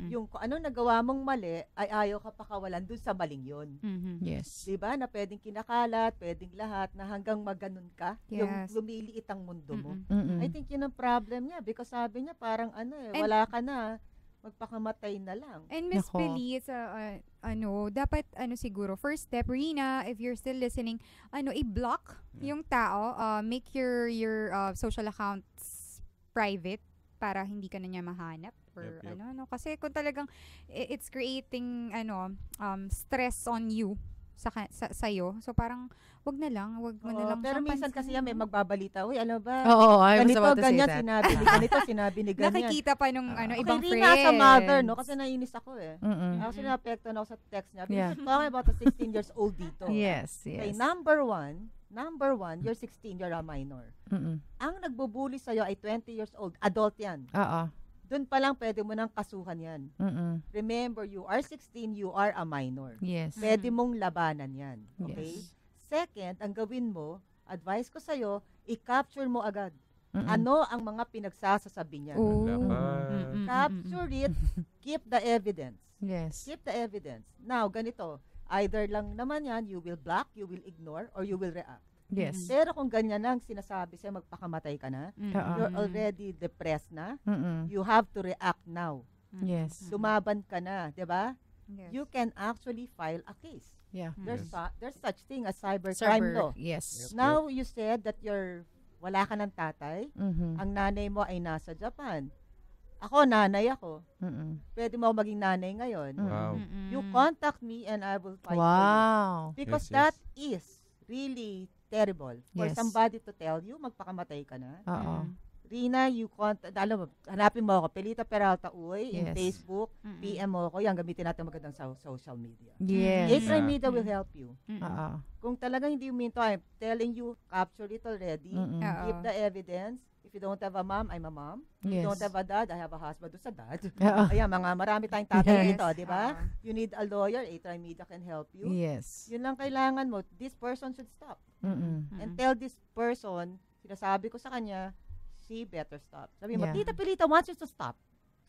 Yung kung ano nagawa mong mali, ay ayaw ka pakawalan dun sa maling yun. Yes. Diba? Na pwedeng kinakalat, pwedeng lahat, na hanggang maganon ka, yung Yes. lumiliit ang mundo mo. I I think yun ang problem niya because sabi niya parang ano eh, And- wala ka na, magpakamatay na lang. And Miss Nako. Pili, dapat siguro, first step, Rina, if you're still listening, i-block yung tao, make your social accounts private para hindi ka na niya mahanap or Yep. kasi kung talagang it's creating stress on you sa'yo. So parang wag mo na lang Pero siyang minsan kasi yan may pansinin. magbabalita, uy, ano ba? Oo, I was Ganito, about to say ganyan, that. sinabi ni ganito, sinabi ni ganyan. Nakikita pa nung ibang Okay, friends. Rina, sa mother, no? Kasi naiinis ako eh. Actually, Mm-mm. na-apektuhan ako sa text niya. Yeah. Because talking about the 16 years old dito. Yes, Okay, yes. number one, you're 16, you're a minor. Ang nagbubuli sa'yo ay 20 years old. Adult yan. Oo. Doon pa lang pwede mo nang kasuhan yan. Remember, you are 16, you are a minor. Yes. Pwede mong labanan yan. Okay? Yes. Second, ang gawin mo, advice ko sa'yo, i-capture mo agad. Mm-mm. Ano ang mga pinagsasasabi niya. Oh. Capture it, keep the evidence. Yes. Keep the evidence. Now, ganito, either lang naman yan, you will block, you will ignore, or you will react. Yes. Pero kung ganyan lang sinasabi sa'yo, magpakamatay ka na, Oo. you're already depressed na, Mm-mm. you have to react now. Yes. Lumaban ka na, di ba? Yes. You can actually file a case. Yeah. There's such thing as cybercrime law. Yes. Now, you said that wala ka ng tatay, Mhm. ang nanay mo ay nasa Japan. Ako, nanay ako. Mm-mm. Pwede mo ako maging nanay ngayon. Wow. You contact me and I will fight for Wow. you. Because Yes, that is really terrible for Yes. somebody to tell you, magpakamatay ka na. Oo. Rina, you contact, alam mo, hanapin mo ako, Pelita Peralta Uy, in Yes. Facebook, PM mo ako, yan, gamitin natin magandang social media. Yes. A-Try Media will help you. Oo. Kung talagang hindi huminto, I'm telling you, capture it already. Mm-mm. Keep the evidence. If you don't have a mom, I'm a mom. If you Yes. don't have a dad, I have a husband. Doon sa dad. Oo. Ayan, marami tayong tatay Yes. dito, di ba? You need a lawyer, A-Try Media can help you. Yes. Yun lang kailangan mo. This person should stop. Mm-mm. And tell this person, sinasabi ko sa kanya, she better stop. Sabi mo, Yeah. Tita Pelita wants you to stop.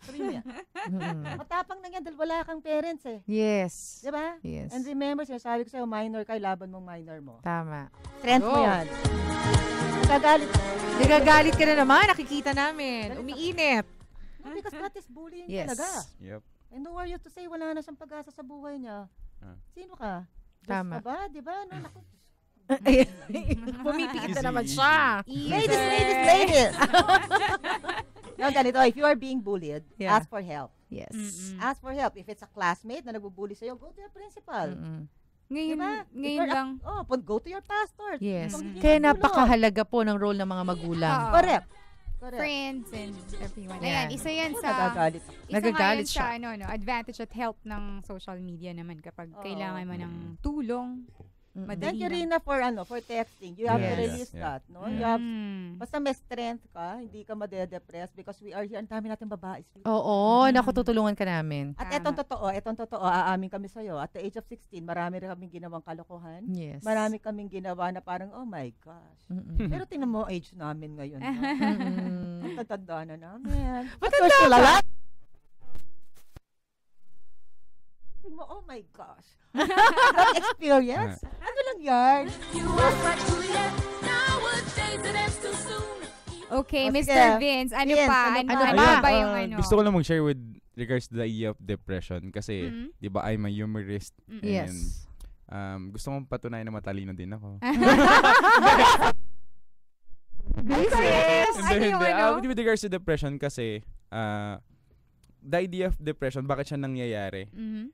Sabihin mo yan. Mm. Matapang na yan dahil wala kang parents eh. Yes. Di ba? Yes. And remember, sinasabi ko sa'yo, minor ka, laban mong minor mo. Tama. Strength mo Go. yan. Nagagalit. Nagagalit ka na naman. Nakikita namin. Umiinit. No, because that is bullying Yes. talaga. Yep. And who are you to say wala na siyang pag-asa sa buhay niya? Ah. Sino ka? Tama. Diyos ka ba? Di ba? No, naku. Pumipikit na Easy, naman easy. siya. Ladies! No, ganito, if you are being bullied, Yeah. ask for help. Yes. Ask for help. If it's a classmate na nagbubully sa'yo, go to your principal. Mm-mm. Ngayon, Diba? ngayon lang. Go to your pastor. Yes. Kung hindi Kaya ka tulong. napakahalaga po ng role ng mga magulang. Oo. Correct. Friends and everyone. Yan. Ayan, isa yan Oh, sa... nagagalit ako. Isa Nagagalit nga yan sa advantage at help ng social media naman kapag Oo. kailangan mo ng tulong. Mm-mm. Thank you, Madali Rina, for texting. You have to Yes. release Yeah. that. No? Yeah. You have, Mm. basta may strength ka, hindi ka madedepress because we are here. Ang dami natin babae. Oo, naku, tutulungan ka namin. At Tama. etong totoo, aamin kami sa'yo. At the age of 16, marami rin kaming ginawang kalokohan. Yes. Marami kaming ginawa na parang, oh my gosh. Mm-mm. Pero tingnan mo age namin ngayon. No? Mm-mm. Ang tatanda na namin. Matanda First, ka? Tingnan mo, oh my gosh. That experience? Ano lang yan? Okay, O, Mr. sige. Vince, ano Vince, pa? ano Ano, pa? ano Ayun, ba yung ano? Gusto ko lang mag-share with regards to the idea of depression kasi, Mhm. di ba, I'm a humorist. Mm. Yes. And gusto kong patunayan na matalino din ako. Yes! Ano Hindi, yung hindi. ano? With regards to depression kasi, the idea of depression, bakit siya nangyayari? Mhm.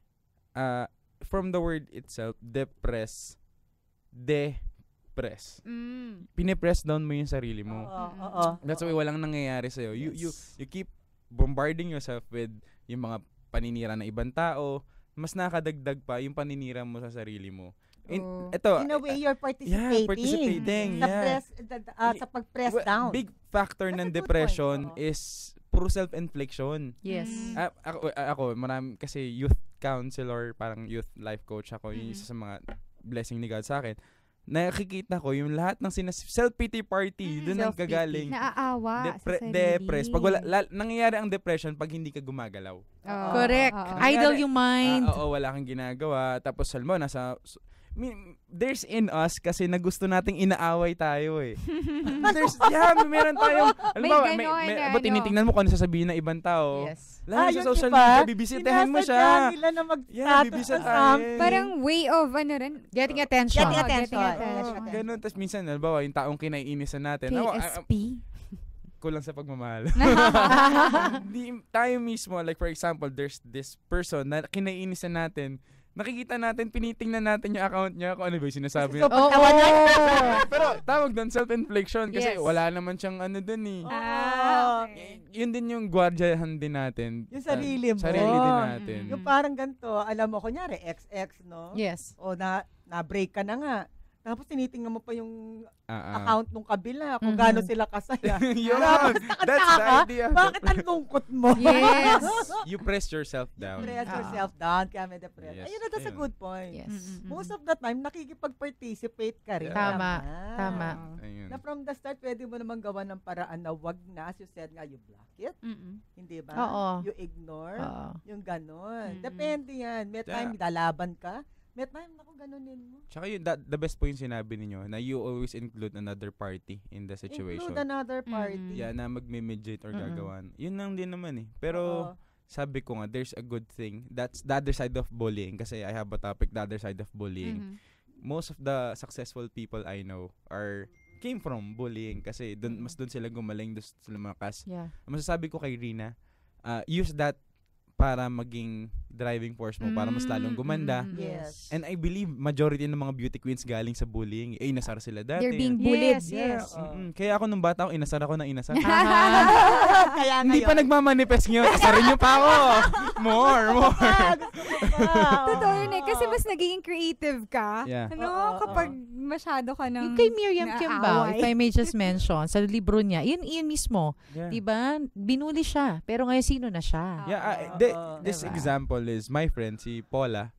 From the word itself, depress. Pinipress down mo yung sarili mo. Oo. That's why walang nangyayari sa'yo. You keep bombarding yourself with yung mga paninira ng ibang tao. Mas nakadagdag pa yung paninira mo sa sarili mo. Ito, In a way, you're participating. participating. Sa, Yeah. sa pag-press down. Big factor That's ng a good depression point, oo. is puro self-infliction. Yes. Ako, marami kasi youth counselor, parang youth life coach ako. Yung isa sa mga blessing ni God sa akin. Nakikita ko yung lahat ng self-pity party, doon ang Self-pity. gagaling. Naaawa sa sarili. Depress. Pag nangyayari ang depression pag hindi ka gumagalaw. Oo, Correct. oo. Idle yung mind. Oo, wala kang ginagawa. Tapos, alam mo, there's in us kasi na gusto nating inaaway tayo eh. Meron tayong, alam May mo, ganon na, ba't tinitingnan mo kung ano sasabihin ng ibang tao? Yes. Lalo Yung sa social iba, media, bibisitahin mo siya. sinasadya nila na Yeah, mag-status bibisitahin. sa something. Parang way of ano rin. Getting attention. Getting Oo, attention. attention. Ganun, tapos minsan, halimbawa, yung taong kinaiinisan natin. KSP. Kulang sa pagmamahal. Tayo mismo, like for example, there's this person na kinaiinisan natin, nakikita natin, pinitingnan natin yung account niya kung ano ba yung sinasabi. So, Oo. Pero tawag doon self-infliction kasi Yes. wala naman siyang ano doon eh. Okay. Yun din yung gwardiyahan din natin. Yung sarili mo. Sarili din natin. Yung parang ganito, alam mo, kunyari, XX, no? Yes. O na-break ka na nga. Tapos tinitingnan mo pa yung Ah, account nung kabila, kung Mhm. gaano sila kasaya. Yun! Tapos That's nakataka the ka, idea. bakit ang lungkot mo? Yes. You press yourself down. Press Ah. yourself down, kaya may depress. Yes. Ayun na, that's a Ayun. good point. Yes. Most of the time, nakikipag-participate ka rin. Tama. naman. Tama. Ayun. Na from the start, pwede mo naman gawa ng paraan na wag na, as you said nga, you block it. Hindi ba? Oo. You ignore. Oo. Yung ganon. Mm-mm. Depende yan. May time, lalaban ka. May time, naku, ganunin mo. Tsaka yun, the best point sinabi ninyo na you always include another party in the situation. Include another party. Yeah, na magme-mediate or Mm-mm. gagawan. Yun lang din naman eh. Pero, Oo. sabi ko nga, there's a good thing. That's the other side of bullying. Kasi I have a topic, the other side of bullying. Most of the successful people I know came from bullying. Kasi mas doon sila gumaling, doon sila lumakas. Yeah. Ang masasabi ko kay Rina, use that para maging driving force mo, para mas lalong gumanda. Yes. And I believe majority ng mga beauty queens galing sa bullying. Inasar sila dati. They're being bullied. Yes, yes. Kaya ako nung bata ako, inasar ako ng inasar. Kaya Hindi pa nagmamanifest ngayon. Asarin niyo pa ako. More. Totoo yun eh. Kasi mas nagiging creative ka. Yeah. Ano, Oo, kapag masyado ka ng Yung kay Miriam Kimbao, if naaaway. I may just mention, sa libro niya, yun mismo. Yeah. Diba? Binuli siya. Pero ngayon, sino na siya? Yeah, this Diba? example is my friend, si Paula.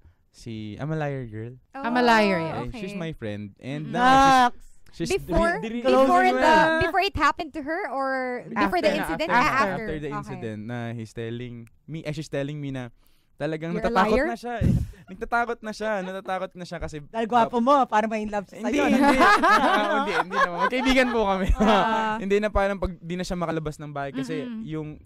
I'm a liar girl. I'm a liar, yeah. Okay, she's my friend. And Mhm. now, She's Before diri- before diri- before it happened to her or before the incident? After the Okay. incident na she's telling me na talagang You're a natatakot liar? na siya. Natatakot na siya kasi Dahil gwapo mo, para may in love siya hindi, sa'yo. hindi naman. Magkaibigan po kami. Hindi na parang pag di na siya makalabas ng bahay kasi yung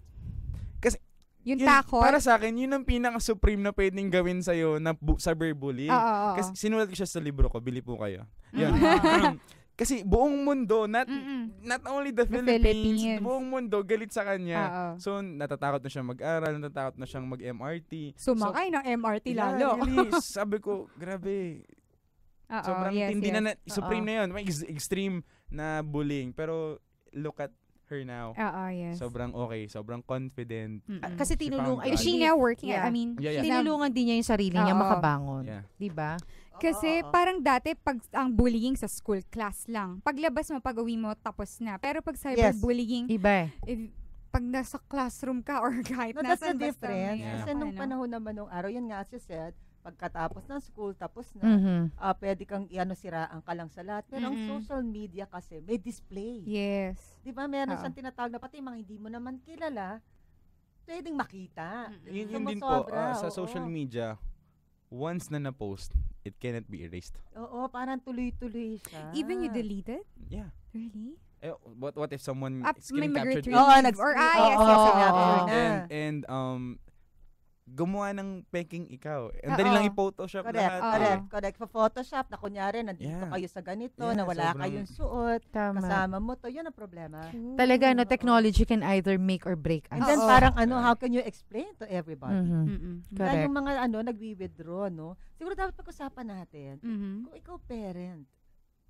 Yung yun, takot. para sa akin, yun ang pinaka-supreme na pwedeng gawin sa'yo na cyberbullying. Oo. Kasi sinulat ko siya sa libro ko, bili po kayo. Yun. Kasi buong mundo, not only the Philippines, buong mundo galit sa kanya. So, natatakot na siya mag-aral, natatakot na siyang mag-MRT. Sumakay ng MRT lalo. Really, sabi ko, grabe. Sobrang tindi na, supreme na yun. May extreme na bullying. Pero, look at her now. Yes. Sobrang okay, sobrang confident. Kasi tinulungan, Is she now working? I mean, tinulungan din niya yung sarili niya makabangon. Yeah. Diba? Kasi parang dati pag ang bullying sa school class lang. Paglabas mo, pag-uwi mo, tapos na. Pero pag cyberbullying, iba pag nasa classroom ka or kahit No, that's the nasan basta difference. may Kasi nung panahon naman nung araw, yun nga as you said, pagkatapos ng school, tapos na, pwede kang siraan ka lang sa lahat. Pero ang social media kasi, may display. Yes. Di ba? Meron siyang tinatawag na pati mga hindi mo naman kilala, pwedeng makita. Yun din po, sa social media, once na na-post, it cannot be erased. Oo, parang tuloy-tuloy siya. Even you delete it? Yeah. Really? What if someone may screen captured it? Yes. And gumawa ng peking ikaw. Ang dali lang i-photoshop lahat. Correct. Photoshop na kunyari, nandito kayo sa ganito, na wala kayong suot, kasama mo to, yun ang problema. Talaga, technology can either make or break us. And then parang how can you explain to everybody? Correct. Yung mga nagwi-withdraw, no? Siguro dapat pag-usapan natin, kung ikaw parent,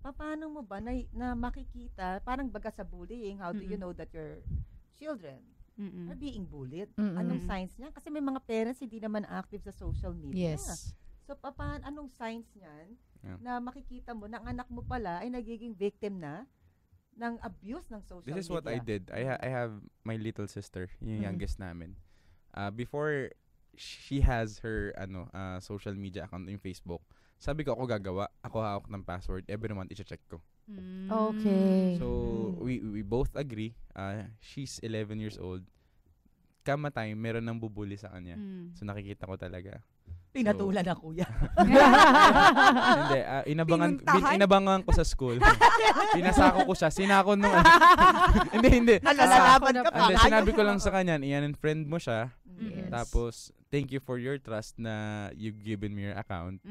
paano mo ba na makikita, parang baga sa bullying, how do you know that your children are being bullied? Anong signs niya? Kasi may mga parents hindi naman active sa social media. Yes. So, anong signs niyan na makikita mo na ang anak mo pala ay nagiging victim na ng abuse ng social media? This is what I did. I have my little sister, yung youngest namin. Before she has her social media account in Facebook, sabi ko ako gagawa, ako hawak ng password, every month i-check ko. Okay. So, we both agree. She's 11 years old. Kama time, meron nang bubuli sa kanya. So, nakikita ko talaga. Pinatulan na kuya. Hindi. Inabangan ko sa school. Pinasako ko siya. Sinako nung... Hindi. Sinabi ko lang sa kanya, i-unfriend mo siya. Yes. Tapos, thank you for your trust na you've given me your account.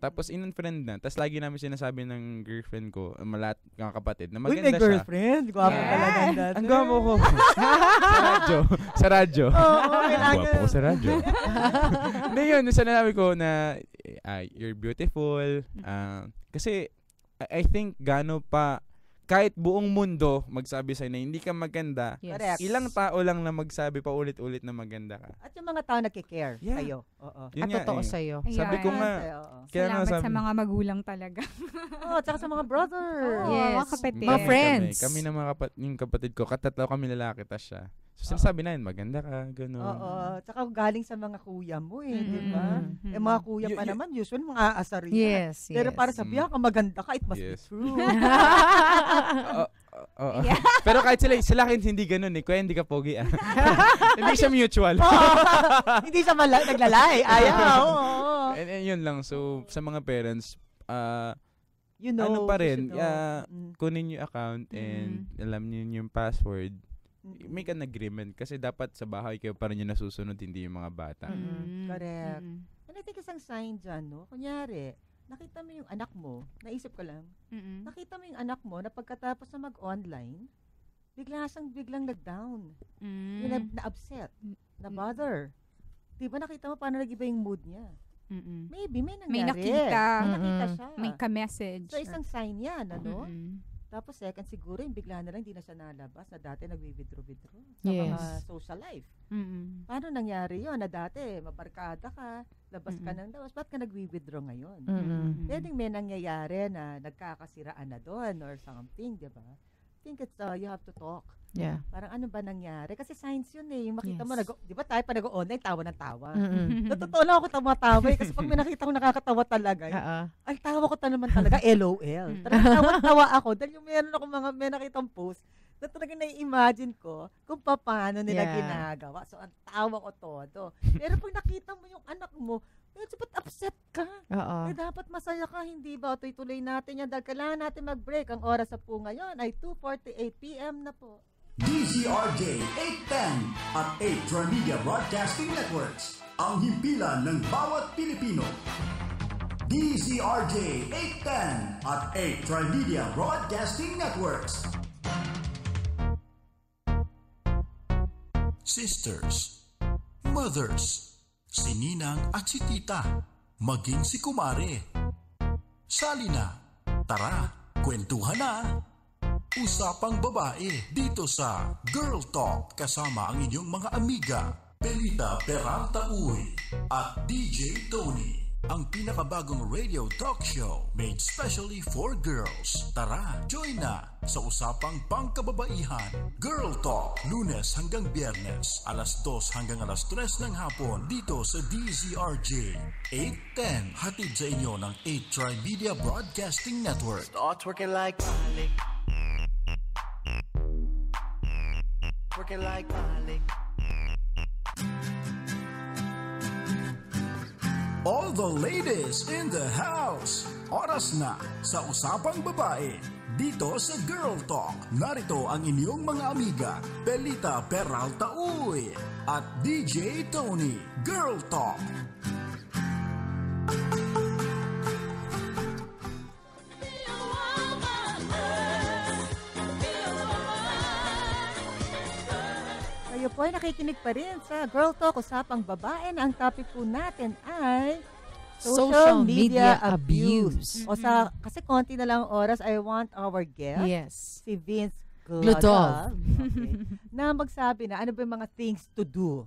Tapos, in-unfriend na. Tapos, lagi namin sinasabi ng girlfriend ko, malat ng kapatid, na maganda siya. Uy, may girlfriend. Gwapo talaga dati. Ang gwapo ko. Sa radyo. Gwapo ko sa radyo. Hindi yun, sinabi ko na you're beautiful. Kasi, I think gano pa kahit buong mundo magsabi sa'yo na hindi ka maganda, ilang tao lang na magsabi pa ulit-ulit na maganda ka. At yung mga tao nagkikare sa'yo. At totoo sa'yo. Sabi ko nga, salamat sa mga magulang talaga. Tsaka sa mga brother. Mga kapatid. Mga friends. Kami na mga kapatid ko, katatlo kami lalaki, tas siya. So, sinasabi na yun, maganda ka, gano'n. Oo. Tsaka galing sa mga kuya mo di ba? Mga kuya pa naman, usually mga aasar rin. Yes. Pero para sabihan ka, maganda ka, it must be true. Pero kahit sila akin hindi gano'n kuya hindi ka pogi hindi siya mutual. Hindi siya naglalay. Ayaw. And yun lang. So, sa mga parents, ano pa rin, kunin yung account and alam niyo yung password. Make an agreement kasi dapat sa bahay kayo pa rin yung nasusunod, hindi yung mga bata. Correct. And I think isang sign dyan, no? Kunyari, nakita mo yung anak mo, naisip ko lang, nakita mo yung anak mo na pagkatapos na mag-online, biglang nag-down. Yung na-upset, na-bother. Diba nakita mo paano nag-iba yung mood niya? Maybe may nangyari. May nakita. May nakita siya. May ka-message. So isang sign yan, ano? Tapos second siguro, yung bigla na lang hindi na siya nalabas na dati nagwi-withdraw sa mga social life. Paano nangyari yun? Na dati, mabarkada ka, labas ka ng labas, ba't ka nagwi-withdraw ngayon? Pwedeng may nangyayari na nagkakasiraan na doon or something, di ba? think it's you have to talk. Yeah. Parang ano ba nangyari? Kasi signs yun eh. Yung makita mo, Yes. di ba tayo pa nag-online, tawa ng tawa. Mm-mm. Totoo lang ako tawa-tawa eh. Kasi pag may nakita ko nakakatawa talaga, ang tawa ko naman talaga, LOL. Talagang tawa-tawa ako. Dahil yung meron ako may nakitang post, na talagang nai-imagine ko kung paano nila ginagawa. So, ang tawa ko todo. Pero pag nakita mo yung anak mo, dapat upset ka. Oo. Dapat masaya ka, hindi ba? Tuloy-tuloy natin yan dahil kailangan natin mag-break. Ang oras sa po ngayon ay 2:48 p.m. na po. DZRJ 810 at 8 Trimedia Broadcasting Networks. Ang himpilan ng bawat Pilipino. DZRJ 810 at 8 Trimedia Broadcasting Networks. Sisters, mothers, si Ninang at si Tita, maging si Kumare. Sali na, tara, kwentuhan na. Usapang babae dito sa Girl Talk kasama ang inyong mga amiga, Belita Peralta Uy at DJ Tony. Ang pinakabagong radio talk show made specially for girls. Tara, join na sa usapang pangkababaihan. Girl Talk, Lunes hanggang Biyernes, alas 2 hanggang alas 3 ng hapon dito sa DZRJ 810. Hatid sa inyo ng 8 Trimedia Broadcasting Network. Start twerking like Malik. Twerking like Malik. All the ladies in the house. Oras na sa Usapang Babae. Dito sa Girl Talk. Narito ang inyong mga amiga, Belita Peralta Uy at DJ Tony. Girl Talk. Kayo po ay nakikinig pa rin sa Girl Talk, Usapang Babae, na ang topic po natin ay social media abuse. Kasi konti na lang oras, I want our guest, Yes. si Vince Glodov. Okay, na magsabi na ano ba yung mga things to do.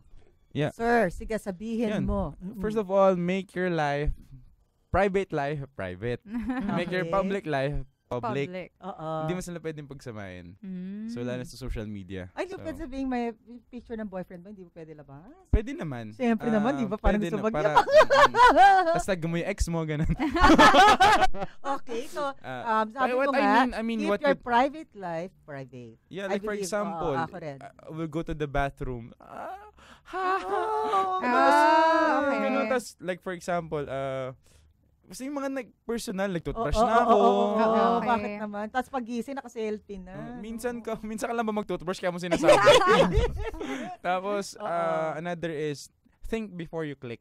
Yeah. Sir, sige sabihin Yan. mo. First of all, make your life, private private. Make your Okay. public life public. Oo. Hindi mo sila pwedeng pagsamahin. So, lalo sa social media. Ay, di So, ba pwede sabihin may picture ng boyfriend mo, hindi mo pwede labas? pwede naman. Siyempre naman, di ba? Parang pwede gusto na, mag- Tapos tag mo yung ex mo, ganun. Okay, so sabi what ko I nga, mean, keep what your you- private life private. Yeah, I like for believe, example, ako rin. we'll go to the bathroom. Oh, okay. Ganun, tas, like for example, kasi yung mga personal, like toothbrush Oo, na ako. oo, Okay. bakit naman? Tapos pagising, naka-selfie na. Minsan ka lang ba mag-toothbrush kaya mo sinasabi? Tapos, another is, think before you click.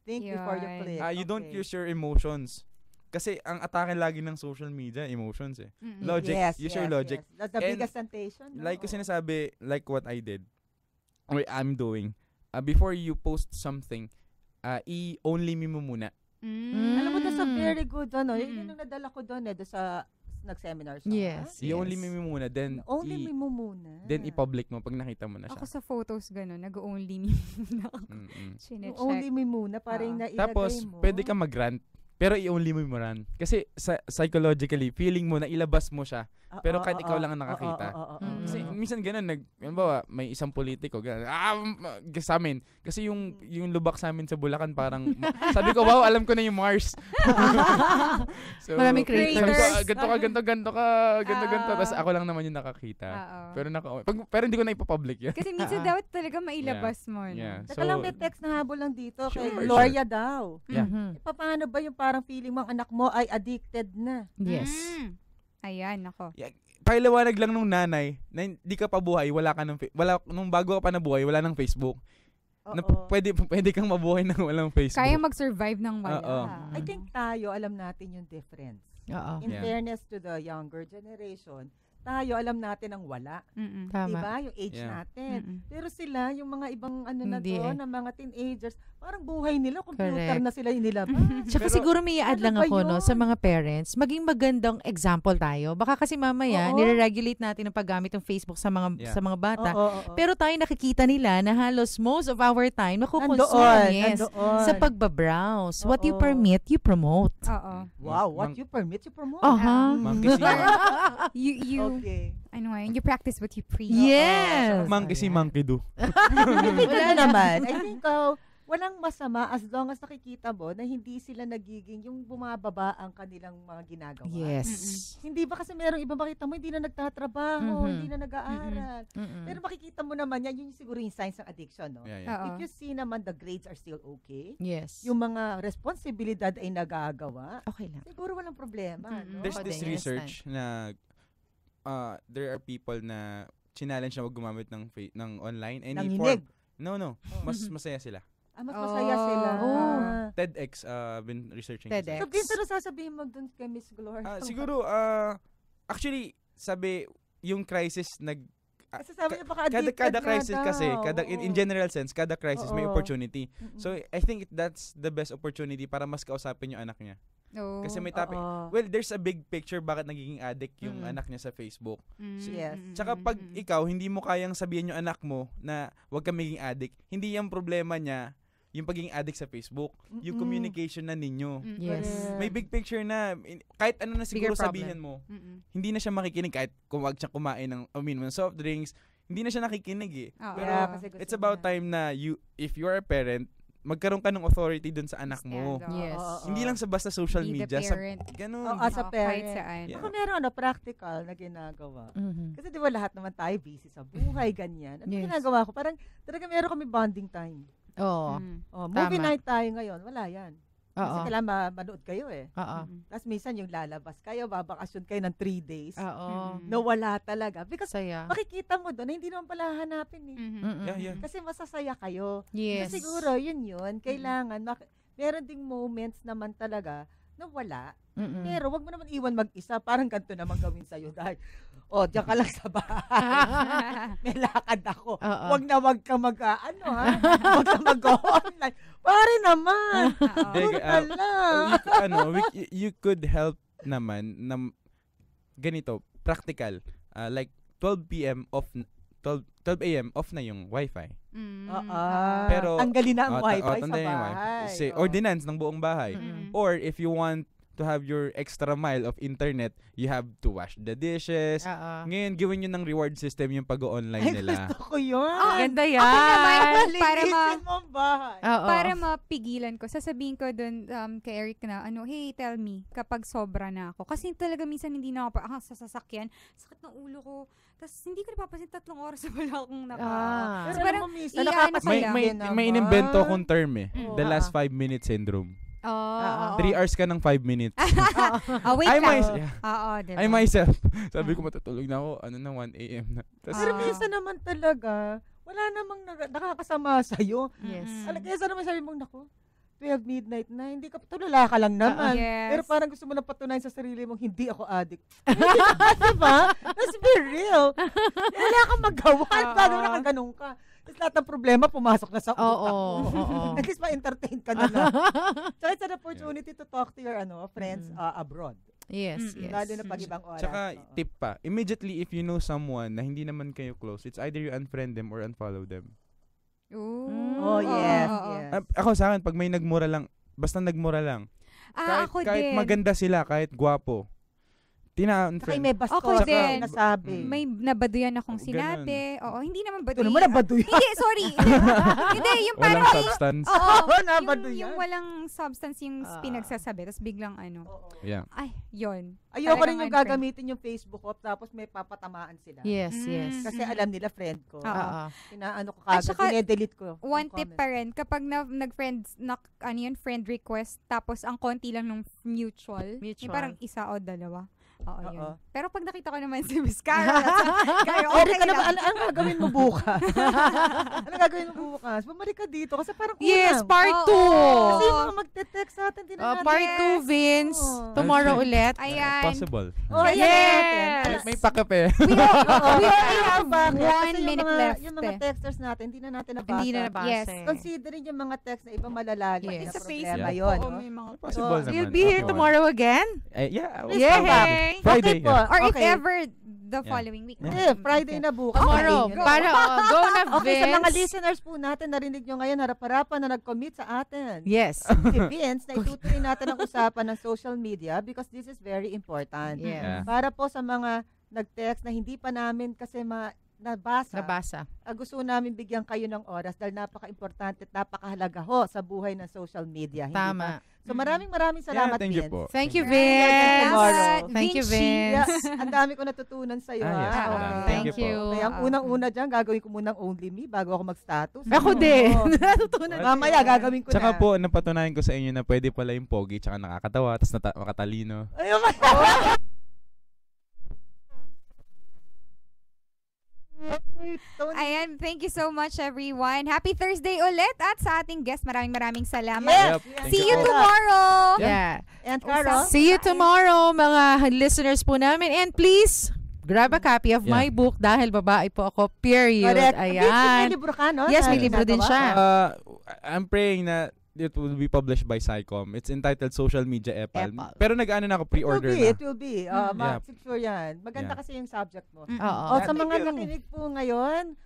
Think before you Yun. click. You don't Okay. use your emotions. Kasi ang atake lagi ng social media, emotions eh. Logic, use your logic. Yes. That's the And biggest temptation. No? Like ko sinasabi, like what I did, or I'm doing, before you post something, i-only me mo muna. Alam mo, that's a very good, yun yung nadala ko doon doon sa nag-seminar siya. Yes. I-only me mo muna, then Only me mo muna. then i-public mo pag nakita mo na siya. Ako sa photos gano'n, nag-only me muna ako. Yung Chinecheck. only me muna, parang nailagay Tapos, mo. pwede ka mag-rant, pero i-only mo rant. Kasi psychologically, feeling mo na ilabas mo siya, pero kahit ikaw lang ang nakakita. Kasi minsan ganun, halimbawa, may isang politiko, ganun, sa amin. Kasi yung lubak sa amin sa Bulacan, parang, sabi ko, wow, alam ko na yung Mars. So, Maraming creators. Ganto ka. Tapos ako lang naman yung nakakita. Pero hindi ko na ipapublic yun. Kasi minsan dapat talaga mailabas mo. No? Yeah. Teka lang, may text na habol lang dito kay Sure. Gloria daw. Yeah. Paano ba yung parang feeling mo ang anak mo ay addicted na? Yes. Ayan, ako. Pailiwanag lang nung nanay na hindi ka pa buhay, wala ka nung bago ka pa nabuhay, wala nang Facebook. Na pwede kang mabuhay nang walang Facebook. Kaya mag-survive ng wala. Oo. I think tayo, alam natin yung difference. Oo. In Yeah. fairness to the younger generation, tayo alam natin ang wala. Tama. Diba? Yung age Yeah. natin. Pero sila, yung mga ibang na Hindi to, na mga teenagers, parang buhay nila, computer Correct. na sila yung nilabas. Tsaka Pero, siguro may i-add ano lang ba ako no, yun? sa mga parents, maging magandang example tayo. Baka kasi mamaya, Oo. nire-regulate natin ang paggamit ng Facebook sa mga Yeah. sa mga bata. Oo. Pero tayo nakikita nila na halos most of our time nakukonsume Andoon. sa pagbabrowse. What you Oo. permit, you promote. Oo. Wow, what you permit, you promote. Aha. Monkey see. You Okay. ano ano ngayon, you practice what you preach. Yes. Monkey see, monkey do. Wala naman. I think walang masama as long as nakikita mo na hindi sila nagiging yung bumababa ang kanilang mga ginagawa. Yes. Hindi ba kasi merong iba makita mo, hindi na nagtatrabaho, Mhm. hindi na nag-aaral. Pero makikita mo naman yan, yun siguro yung signs ng addiction, no? Yeah, yeah. Oo. If you see naman the grades are still okay, Yes. yung mga responsibilidad ay nagagawa, Okay lang. siguro walang problema, no? There's Ako this din, research na there are people na challenge na wag gumamit ng online any Nanginig. form. No. Mas masaya sila. Mas masaya sila. Oh. TEDx been researching TEDx. So, Vince, ano sasabihin mo dun kay Miss Gloria? siguro actually sabi yung crisis Kasi sabi niya baka addicted kada nga crisis daw. kasi in general sense kada crisis may Oo. opportunity. So I think that's the best opportunity para mas kausapin yung anak niya. Oh. Kasi may topic. Oo. Well, there's a big picture bakit nagiging addict yung anak niya sa Facebook. Yes. Tsaka pag ikaw hindi mo kayang sabihin yung anak mo na huwag ka maging addict, hindi yung problema niya yung pagiging addict sa Facebook, yung communication na ninyo. Yes. May big picture na kahit ano na siguro Bigger problem. sabihin mo, hindi na siya makikinig kahit kung wag siya kumain ng uminom ng soft drinks, hindi na siya nakikinig eh. Oo. Pero Yeah, kasi gusto it's about niya. time na if you are a parent, magkaroon ka ng authority dun sa anak mo. Stand up. Yes. Oo. Hindi lang sa basta social Be the media, parent. ganun. As a Oo, kahit parent. saan. Yeah. Ako meron practical na ginagawa. Mhm. Kasi di ba lahat naman tayo busy sa buhay, ganyan. Ano Yes. ginagawa ko? Parang talaga meron kami bonding time. Oo. Movie Tama. night tayo ngayon. Wala yan. Kasi Oo. kailangan manood kayo eh. Oo. Tapos minsan yung lalabas kayo, babakasyon kayo ng 3 days. Oo. Nawala talaga. Because Saya. makikita mo doon na hindi naman pala hanapin eh. Mm-mm. Yeah. Kasi masasaya kayo. Yes. So siguro, yun. Kailangan, meron ding moments naman talaga na wala. Mm-mm. Pero wag mo naman iwan mag-isa. Parang ganito naman gawin sa'yo. Dahil, diyan ka lang sa bahay. May lakad ako. Oo. Wag ka wag ka mag-online. Pare naman. Deg, Puro ka lang. you could help naman na ganito, practical. Like 12 p.m. 12 a.m. off na yung wifi. Pero tanggalin na ang wifi sa tanggalin yung bahay. Say, ordinance ng buong bahay. Mm. Or if you want to have your extra mile of internet, you have to wash the dishes. Oo. Ngayon, gawin nyo ng reward system yung pag-online Ay, nila. gusto ko yun. Ganda yan. Ako naman, para Linisin mo ang bahay. Oo. para mapigilan ko, sasabihin ko dun kay Eric na, hey, tell me, kapag sobra na ako. Kasi talaga minsan hindi na ako sa sasakyan, sakit ng ulo ko. Tapos hindi ko napapansin 3 oras na wala akong Pero So, parang alam mo, minsan, i-ano nakakasaya May din naman. inimbento akong term eh. Oo. The last 5 minute syndrome. Oo. 3 hours ka ng 5 minutes. Wait I lang. myself, Diba? I myself. Sabi ko matutulog na ako, 1 a.m. na. Tas, Pero minsan naman talaga, wala namang nakakasama sa'yo. Yes. Kaya sa naman sabi mong, naku, 12 midnight na, hindi ka, tulala ka lang naman. Yes. Pero parang gusto mo na patunayan sa sarili mong, hindi ako addict. Diba? Let's be real. Wala kang magawa. Gano'n na ka, ganun ka. Tapos lahat ng problema, pumasok na sa utak Oo. mo. Oo. At least ma-entertain ka na lang. So it's an opportunity to talk to your friends abroad. Yes, yes. Lalo na pag ibang oras. Tsaka, Oo. tip pa, immediately if you know someone na hindi naman kayo close, it's either you unfriend them or unfollow them. Oh, yes, yes. Ako sa akin, pag may nagmura lang, basta nagmura lang. Ako kahit din. maganda sila, kahit gwapo. Saka Tina-unfriend. may bastos Ako din. na nasabi. May nabaduyan akong Oo, sinabi. Oo, hindi naman Ito baduyan. naman nabaduyan. Hindi, sorry. Hindi, yung parang Walang substance. Oo, nabaduyan. yung walang substance yung Ah. pinagsasabi. Tapos biglang Yeah. ay, yun. Ayoko Talagang rin yung unfriend. gagamitin yung Facebook ko tapos may papatamaan sila. Yes, Mm. yes. Kasi alam nila friend ko. Oo. Oo. Inaano ko At kagad, saka, dinedelete ko. yung One tip comment. pa rin, kapag nag-friends, friend request, tapos ang konti lang ng mutual, Mutual. yung parang isa o dalawa. Oo, Oo. yun. Pero pag nakita ko naman si Miss Carol, kayo, Eric, okay ano ba? lang. Ano gagawin mo bukas? ano gagawin mo bukas? Bumalik ka dito kasi parang kulang. Yes, part 2. Kasi yung mga magte-text sa atin, di na natin. Part 2, Vince. Oo. Tomorrow ulit. Ayan. Possible. Oh, ayan Yes. natin. May pakape. We only have Bakit? Kasi 1 yung minute mga- left. Yung mga texters natin, hindi na natin nabasa. Hindi na nabasa. Yes. Considering yung mga text na iba malalalim Yes. na Sa problema Facebook, yun. oo, no? may mga Possible So, naman. You'll be here if you want. tomorrow again? Yeah. Please come back. Yay! Friday. Okay po. yeah. Or if Okay. ever, the following week. Friday na bukas. Tomorrow. Friday yun. Para, go na, Okay, sa mga Vince. listeners po natin, narinig nyo ngayon, harap-harapan na nag-commit sa atin. Yes. Si Vince, na itutuloy natin ang usapan ng social media because this is very important. Yes. Yeah. Para po sa mga nag-text na hindi pa namin kasi nabasa. Gusto namin bigyan kayo ng oras dahil napaka-importante at napakahalaga sa buhay ng social media. Hindi Tama. ba? So maraming salamat, thank you Vince. po. Thank you, Vince. Vince. Thank you, Vince. Yeah, ang dami ko natutunan sa'yo. Yes, ha? madam. Thank you po. you. Kaya ang unang-una dyan, gagawin ko munang only me bago ako mag-status. Ako din. Oo. Natutunan. Mamaya, gagawin ko Tsaka na. po, napatunayan ko sa inyo na pwede pala yung pogi tsaka nakakatawa, tapos makatalino. Ayun. Ayan, thank you so much everyone. Happy Thursday ulit at sa ating guest, maraming salamat. Yes. Yep. Thank See you you po. tomorrow. Yeah. And Carol? See you tomorrow, mga listeners po namin. And please, grab a copy of my book dahil babae po ako, period. Correct. May Ayan. libro ka, no? Yes, Na may libro din ginagawa? siya. I'm praying na it will be published by Psycom. It's entitled Social Media Epal. Epal. Pero nag-ano na ako, pre-order It na. will be. Yeah. Secure yan. Maganda Yeah. kasi yung subject mo. Oo. Sa mga nakinig po ngayon,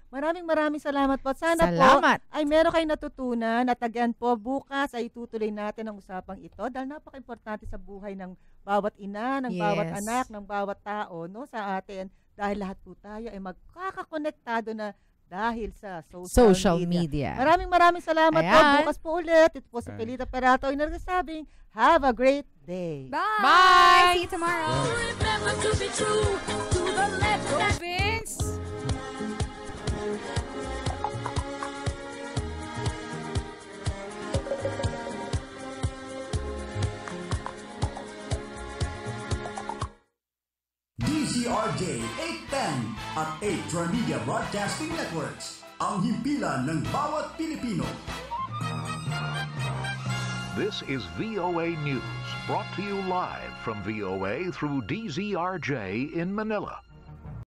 maraming salamat po. Sana Salamat. po ay meron kayong natutunan at again po, bukas ay tutuloy natin ang usapang ito dahil napaka-importante sa buhay ng bawat ina, ng bawat Yes. anak, ng bawat tao sa atin dahil lahat po tayo ay magkakakonektado na dahil sa social media. Maraming salamat po. Ayan. Bukas po ulit. Ito po si Ayan. Pelita Perato ay nagsasabing, have a great day. Bye. Bye. See you tomorrow. Go, Vince. DZRJ 810 at 8 Trimedia Broadcasting Networks. Ang himpilan ng bawat Pilipino. This is VOA News, brought to you live from VOA through DZRJ in Manila.